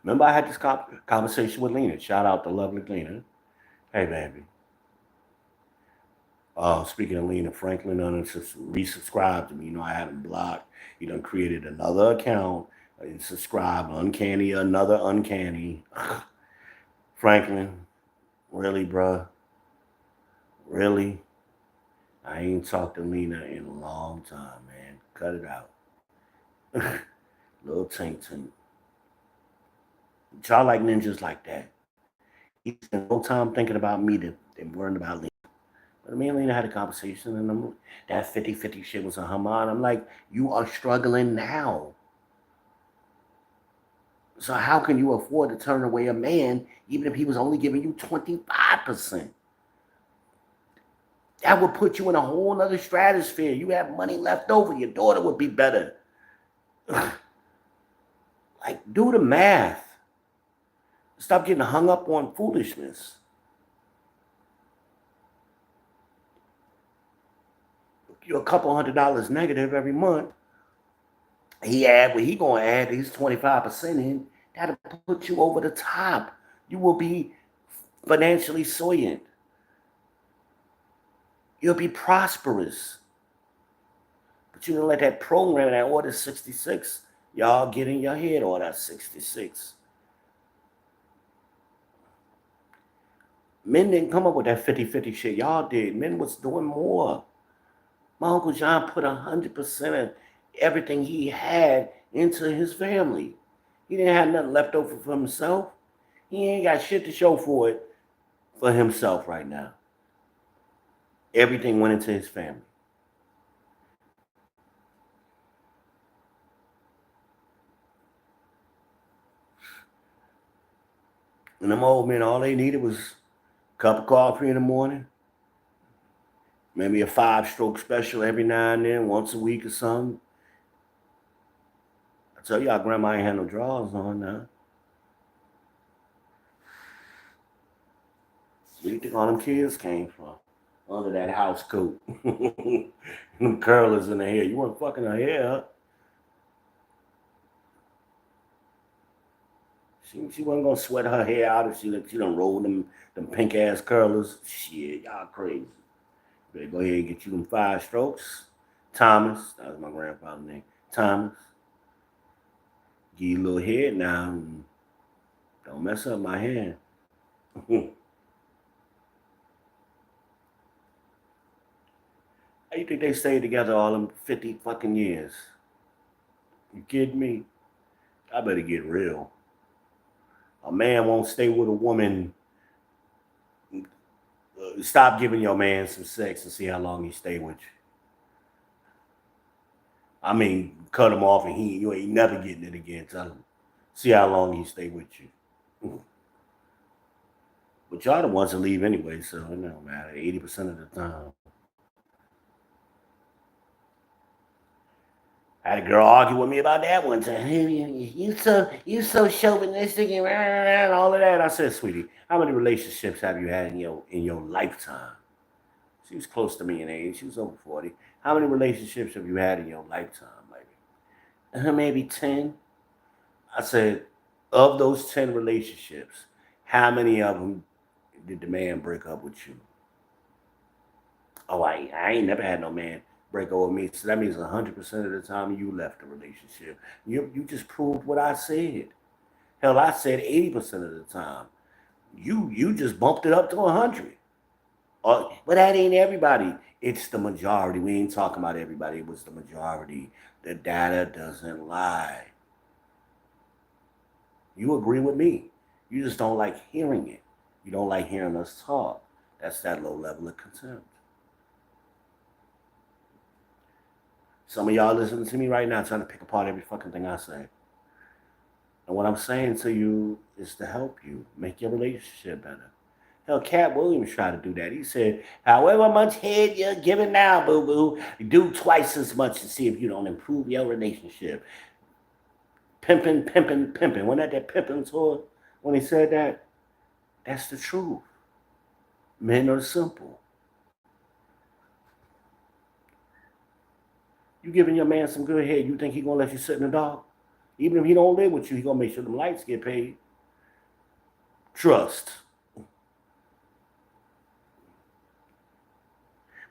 Remember, I had this conversation with Lena. Shout out to lovely Lena. Hey, baby. Speaking of Lena, Franklin resubscribed to me. You know, I had him blocked. He done created another account and subscribed. Uncanny, another uncanny. Franklin, really, bruh? Really? I ain't talked to Lena in a long time, man. Cut it out. Little tink tink. Y'all like ninjas like that. He spent no time thinking about me than worrying about Lena. But me and Lena had a conversation, and that 50-50 shit was on her mind. I'm like, you are struggling now. So how can you afford to turn away a man even if he was only giving you 25%? That would put you in a whole other stratosphere. You have money left over. Your daughter would be better. Like, do the math. Stop getting hung up on foolishness. You're a couple $100 negative every month. He gonna add his 25% in. That'll put you over the top. You will be financially soyant. You'll be prosperous. But you don't let that program, that order 66, y'all get in your head, all that 66. Men didn't come up with that 50-50 shit. Y'all did. Men was doing more. My Uncle John put 100% of everything he had into his family. He didn't have nothing left over for himself. He ain't got shit to show for it for himself right now. Everything went into his family. And them old men, all they needed was a cup of coffee in the morning, maybe a 5-stroke special every now and then, once a week or something. I tell y'all, grandma ain't had no drawers on now. Where do you think all them kids came from? Under that house coat. Them curlers in the hair. You weren't fucking her hair up. She wasn't gonna sweat her hair out if she done rolled them pink ass curlers. Shit, y'all crazy. Better go ahead and get you them 5 strokes. Thomas, that was my grandfather's name. Thomas. Give you a little head now. And don't mess up my hand. How you think they stayed together all them 50 fucking years? You kidding me? I better get real. A man won't stay with a woman. Stop giving your man some sex and see how long he stay with you. I mean, cut him off and you ain't never getting it again. Tell him. See how long he stay with you. But y'all the ones that leave anyway, so it don't matter. 80% of the time. I had a girl argue with me about that one time. You so chauvinistic and all of that. I said, sweetie, how many relationships have you had in your lifetime? She was close to me in age. She was over 40. How many relationships have you had in your lifetime, baby? Maybe 10. I said, of those 10 relationships, how many of them did the man break up with you? Oh, I ain't never had no man break up with me. So that means 100% of the time you left the relationship. You just proved what I said. Hell, I said 80% of the time. You just bumped it up to 100. But that ain't everybody. It's the majority. We ain't talking about everybody. It was the majority. The data doesn't lie. You agree with me. You just don't like hearing it. You don't like hearing us talk. That's that low level of contempt. Some of y'all listening to me right now trying to pick apart every fucking thing I say. And what I'm saying to you is to help you make your relationship better. Hell, Cat Williams tried to do that. He said, however much head you're giving now, boo-boo, do twice as much to see if you don't improve your relationship. Pimping, pimping, pimping. Wasn't that pimping tour when he said that? That's the truth. Men are simple. You giving your man some good head, you think he gonna let you sit in the dark? Even if he don't live with you, he gonna make sure the lights get paid. Trust.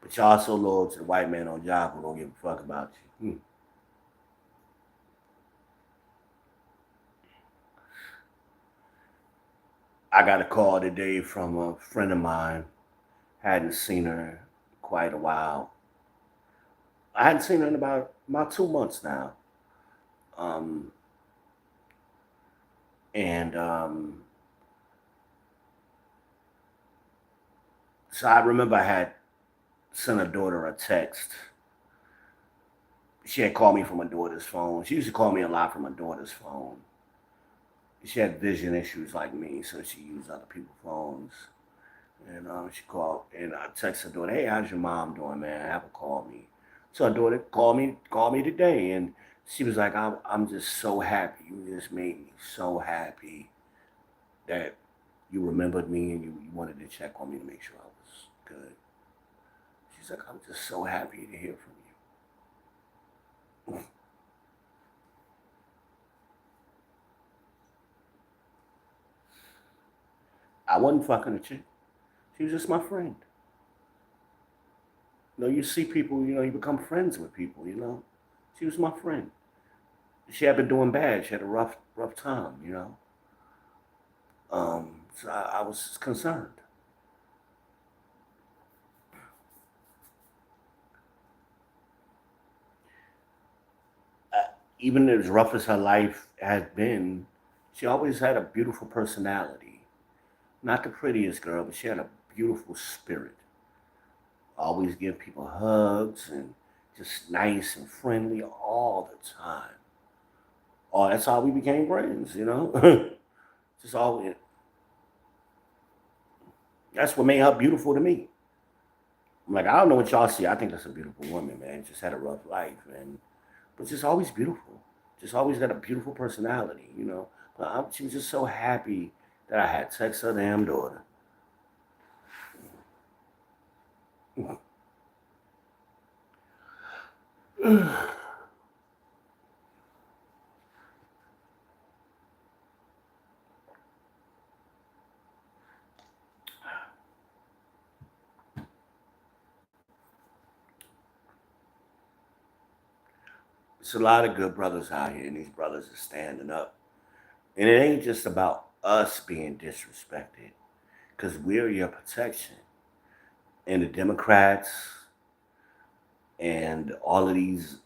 But y'all so loyal to the white man on job who don't give a fuck about you. I got a call today from a friend of mine. Hadn't seen her quite a while. I hadn't seen her in about 2 months now. So I remember I had sent her daughter a text. She had called me from her daughter's phone. She used to call me a lot from her daughter's phone. She had vision issues like me, so she used other people's phones. And she called, and I texted her daughter, "Hey, how's your mom doing, man? Have her call me." So her daughter called me today, and she was like, "I'm just so happy. You just made me so happy that you remembered me and you wanted to check on me to make sure I was good." She's like, "I'm just so happy to hear from you." I wasn't fucking a chick. She was just my friend. You see people, you become friends with people. She was my friend. She had been doing bad. She had a rough time. So I was concerned. even as rough as her life has been, she always had a beautiful personality. Not the prettiest girl, but she had a beautiful spirit. Always give people hugs and just nice and friendly all the time. Oh, that's how we became friends, you know? Just always, that's what made her beautiful to me. I'm like, I don't know what y'all see. I think that's a beautiful woman, man. Just had a rough life, man. But just always beautiful. Just always got a beautiful personality, you know? But she was just so happy that I had sex her damn daughter. It's a lot of good brothers out here, and these brothers are standing up. And it ain't just about us being disrespected, because we're your protection. And the Democrats and all of these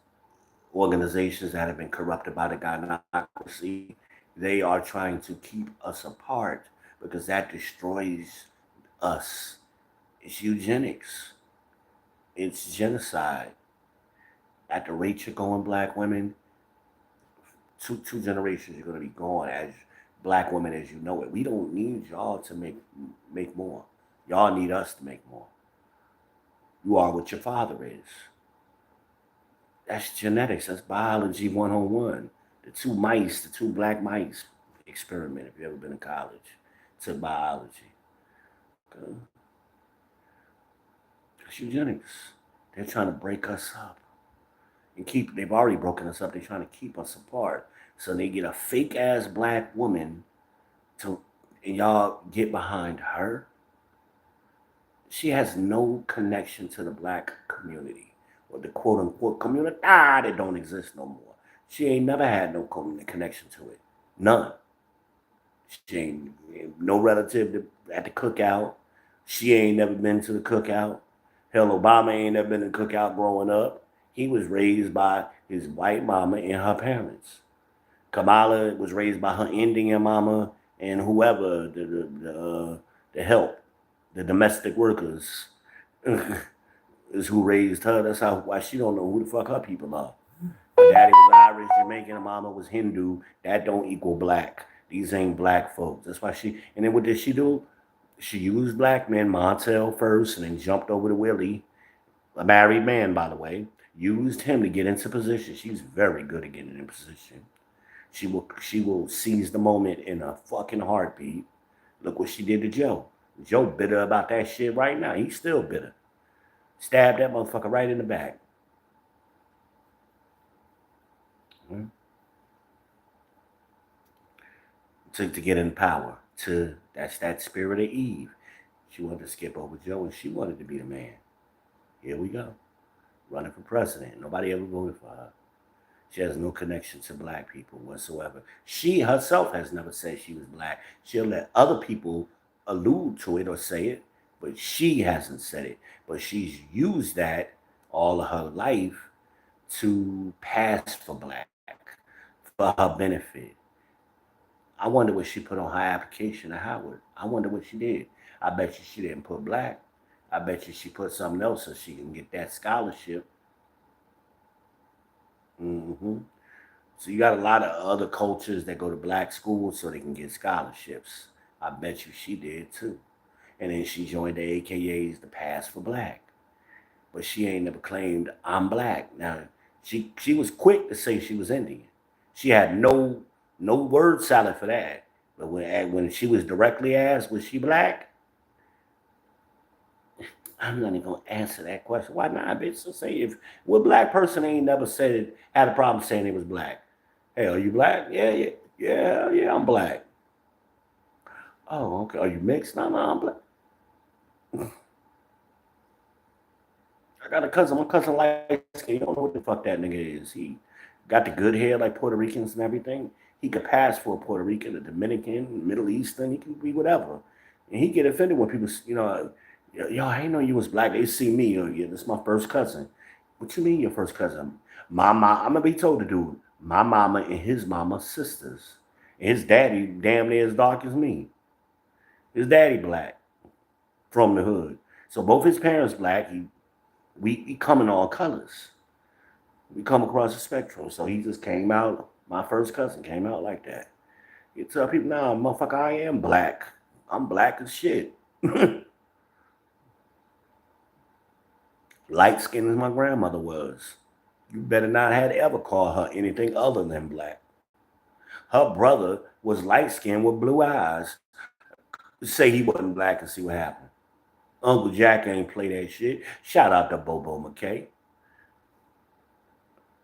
organizations that have been corrupted by the gynocracy, they are trying to keep us apart because that destroys us. It's eugenics. It's genocide. At the rate you're going, black women, two generations you're going to be gone as black women as you know it. We don't need y'all to make more. Y'all need us to make more. You are what your father is. That's genetics. That's biology 101. The two black mice experiment, if you've ever been in college, to biology. Okay? It's eugenics. They're trying to break us up. They've already broken us up. They're trying to keep us apart. So they get a fake ass black woman and y'all get behind her. She has no connection to the black community or the quote unquote community that don't exist no more. She ain't never had no connection to it. None. She ain't no relative at the cookout. She ain't never been to the cookout. Hell, Obama ain't never been to the cookout growing up. He was raised by his white mama and her parents. Kamala was raised by her Indian mama and whoever the help, the domestic workers, is who raised her. That's why she don't know who the fuck her people are. Her daddy was Irish, Jamaican, and mama was Hindu. That don't equal black. These ain't black folks. That's why she. And then what did she do? She used black men, Montel first, and then jumped over to Willie, a married man, by the way. Used him to get into position. She's very good at getting in position. She will seize the moment in a fucking heartbeat. Look what she did to Joe. Joe bitter about that shit right now. He's still bitter. Stabbed that motherfucker right in the back. Mm-hmm. To get in power. That's that spirit of Eve. She wanted to skip over Joe and she wanted to be the man. Here we go. Running for president. Nobody ever voted for her. She has no connection to black people whatsoever. She herself has never said she was black. She'll let other people allude to it or say it, but she hasn't said it. But she's used that all of her life to pass for black, for her benefit. I wonder what she put on her application to Howard. I wonder what she did. I bet you she didn't put black. I bet you she put something else so she can get that scholarship. Mm-hmm. So you got a lot of other cultures that go to black schools so they can get scholarships. I bet you she did too. And then she joined the AKAs to pass for black. But she ain't never claimed I'm black. Now she was quick to say she was Indian. She had no word salad for that. But when she was directly asked was she black, I'm not even gonna answer that question. Why not, bitch? So say if what black person ain't never said it, had a problem saying it was black. Hey, are you black? Yeah, I'm black. Oh, okay. Are you mixed? No, I'm black. I got a cousin. My cousin light skin. You don't know what the fuck that nigga is. He got the good hair like Puerto Ricans and everything. He could pass for a Puerto Rican, a Dominican, Middle Eastern. He can be whatever. And he get offended when people, yo, I didn't know you was black. They see me. Yeah, this is my first cousin. What you mean your first cousin? I'm gonna be told to do. My mama and his mama sisters. And his daddy damn near as dark as me. His daddy black from the hood. So both his parents black. We come in all colors. We come across the spectrum. So he just came out. My first cousin came out like that. You tell people, nah, motherfucker, I am black. I'm black as shit. Light skinned as my grandmother was. You better not have ever called her anything other than black. Her brother was light skinned with blue eyes. Say he wasn't black and see what happened. Uncle Jack ain't play that shit. Shout out to Bobo McKay,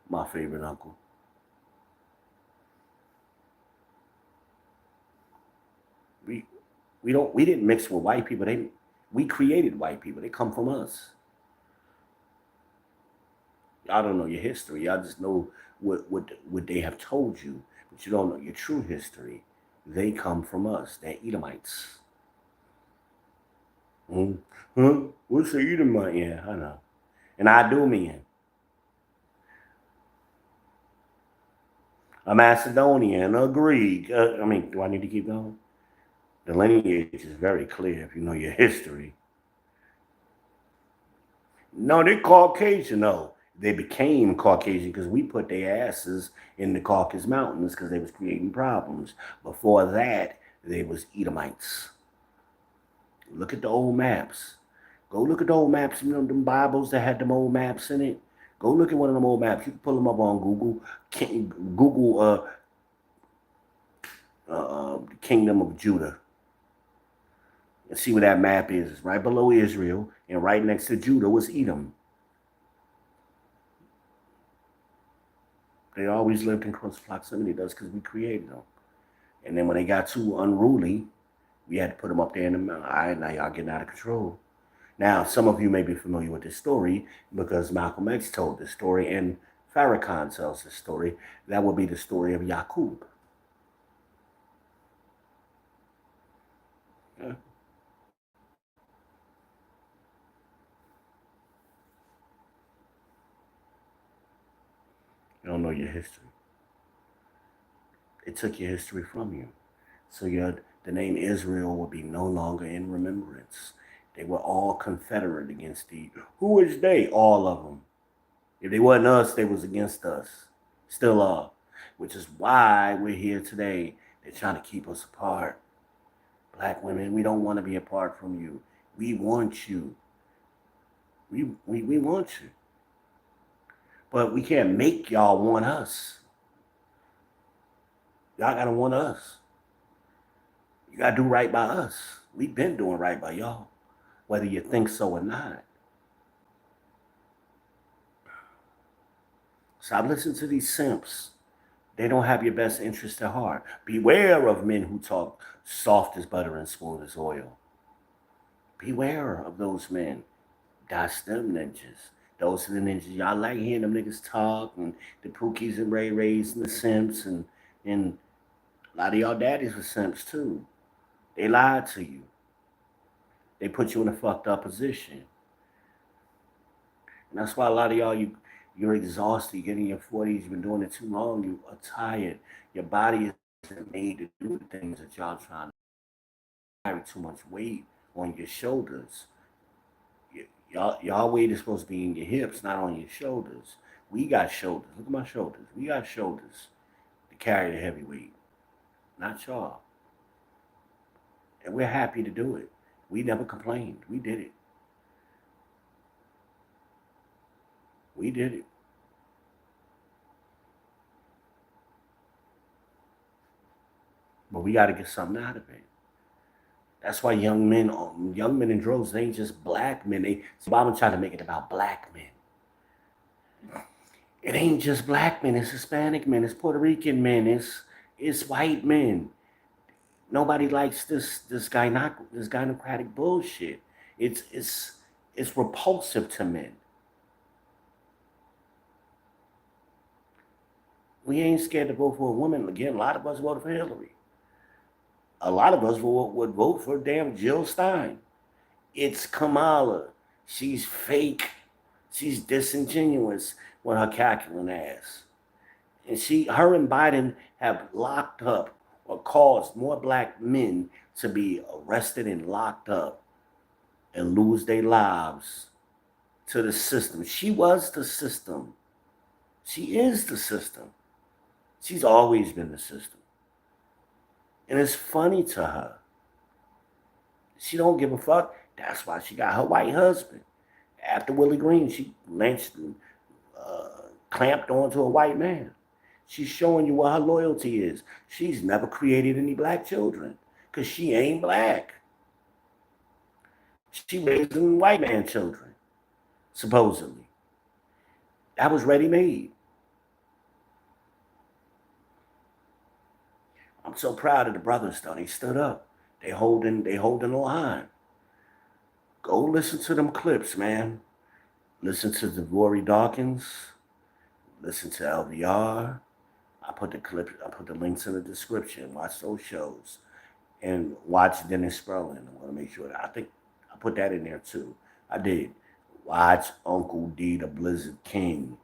my favorite uncle. We we didn't mix with white people. We created white people. They come from us. Y'all don't know your history. Y'all just know what they have told you, but you don't know your true history. They come from us. They're Edomites. Mm. Huh? What's the Edomite? Yeah, I know. And I do mean a Macedonian, a Greek. I mean, do I need to keep going? The lineage is very clear if you know your history. No, they're Caucasian, though. They became Caucasian because we put their asses in the Caucasus Mountains because they was creating problems. Before that, they was Edomites. Look at the old maps. Go look at the old maps. You know them Bibles that had them old maps in it. Go look at one of them old maps. You can pull them up on Google. Google the Kingdom of Judah and see where that map is. It's right below Israel, and right next to Judah was Edom. They always lived in close proximity to us because we created them. And then when they got too unruly, we had to put them up there in the mountain. All right, now y'all getting out of control. Now, some of you may be familiar with this story because Malcolm X told this story and Farrakhan tells this story. That would be the story of Yaqub. Yeah. You don't know your history. It took your history from you. So the name Israel will be no longer in remembrance. They were all confederate against the, who is they? All of them. If they wasn't us, they was against us. Still are. Which is why we're here today. They're trying to keep us apart. Black women, we don't want to be apart from you. We want you. We want you. But we can't make y'all want us. Y'all gotta want us. You gotta do right by us. We've been doing right by y'all, whether you think so or not. Stop listening to these simps. They don't have your best interest at heart. Beware of men who talk soft as butter and smooth as oil. Beware of those men. That's them ninjas. Those are the ninjas. Y'all like hearing them niggas talk and the Pookies and Ray Rays and the Simps and a lot of y'all daddies were Simps too. They lied to you. They put you in a fucked up position. And that's why a lot of y'all you're exhausted. You get in your 40s, you've been doing it too long, you are tired. Your body isn't made to do the things that y'all trying to carry too much weight on your shoulders. Y'all weight is supposed to be in your hips, not on your shoulders. We got shoulders. Look at my shoulders. We got shoulders to carry the heavy weight, not y'all. And we're happy to do it. We never complained. We did it. We did it. But we got to get something out of it. That's why young men in droves, they ain't just black men. Obama tried to make it about black men. It ain't just black men. It's Hispanic men. It's Puerto Rican men. It's white men. Nobody likes this gynocratic bullshit. It's repulsive to men. We ain't scared to vote for a woman. Again, a lot of us voted for Hillary. A lot of us would vote for damn Jill Stein. It's Kamala. She's fake. She's disingenuous with her calculating ass. And her and Biden have locked up or caused more black men to be arrested and locked up and lose their lives to the system. She was the system. She is the system. She's always been the system. And it's funny to her. She don't give a fuck. That's why she got her white husband. After Willie Green, she lynched and clamped onto a white man. She's showing you what her loyalty is. She's never created any black children because she ain't black. She raising white man children, supposedly. That was ready-made. I'm so proud of the brothers, though. They stood up. They holding the line. Go listen to them clips, man. Listen to Devori Dawkins. Listen to LVR. I put the links in the description. Watch those shows. And watch Dennis Spurling. I want to make sure I think I put that in there too. I did. Watch Uncle D, the Blizzard King.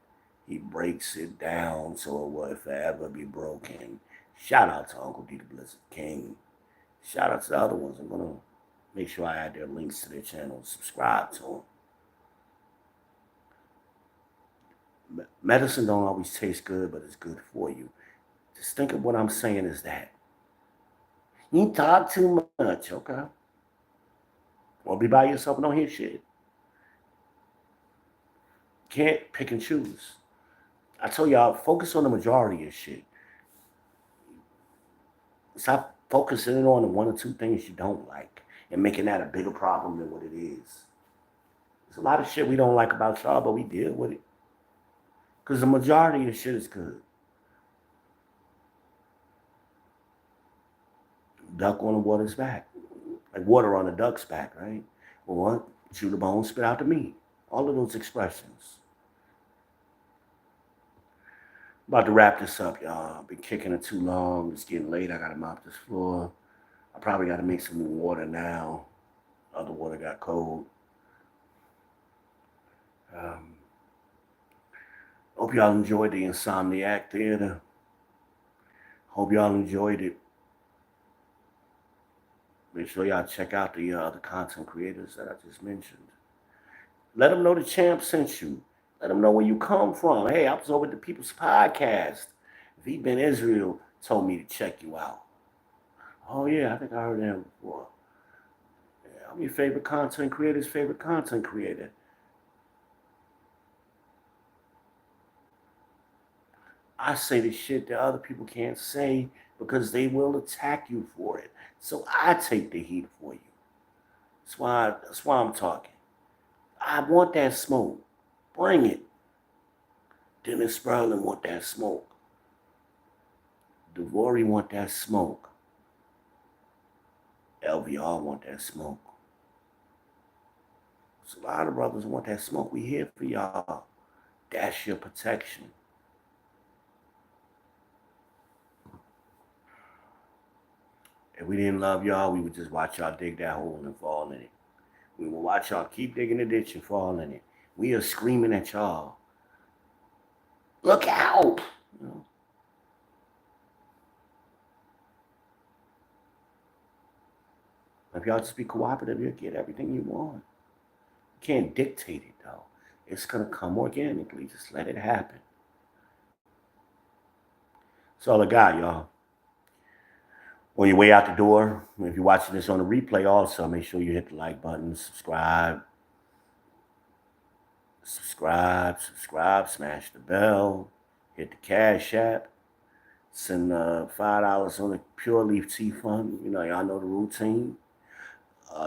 He breaks it down so it will forever be broken. Shout out to Uncle D, the Blizzard King. Shout out to the other ones. I'm going to make sure I add their links to their channel. Subscribe to them. Medicine don't always taste good, but it's good for you. Just think of what I'm saying is that. You talk too much, okay? Or be by yourself and don't hear shit. Can't pick and choose. I tell y'all, focus on the majority of shit. Stop focusing on the one or two things you don't like and making that a bigger problem than what it is. There's a lot of shit we don't like about y'all, but we deal with it. Because the majority of shit is good. Duck on the water's back. Like water on a duck's back, right? Or chew the bone, spit out the meat. All of those expressions. About to wrap this up, y'all. I've been kicking it too long. It's getting late. I got to mop this floor. I probably got to make some more water now. Other water got cold. Hope y'all enjoyed the Insomniac Theater. Hope y'all enjoyed it. Make sure y'all check out the other content creators that I just mentioned. Let them know the champ sent you. Let them know where you come from. Hey, I was over at the People's Podcast. V. Ben Israel told me to check you out. Oh, yeah, I think I heard that before. Yeah, I'm your favorite content creator's favorite content creator. I say the shit that other people can't say because they will attack you for it. So I take the heat for you. That's why I'm talking. I want that smoke. Bring it. Dennis Spurling want that smoke. Devori want that smoke. LVR want that smoke. So a lot of brothers want that smoke. We here for y'all. That's your protection. If we didn't love y'all, we would just watch y'all dig that hole and fall in it. We will watch y'all keep digging the ditch and fall in it. We are screaming at y'all. Look out! You know? If y'all just be cooperative, you'll get everything you want. You can't dictate it, though. It's going to come organically. Just let it happen. That's all I got, y'all. On your way out the door, if you're watching this on the replay also, make sure you hit the like button, subscribe, smash the bell, hit the Cash App, send $5 on the Pure Leaf Tea Fund. You know, y'all know the routine.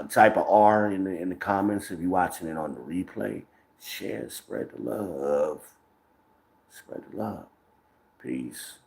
Type of R in the comments if you're watching it on the replay. Share, spread the love. Spread the love. Peace.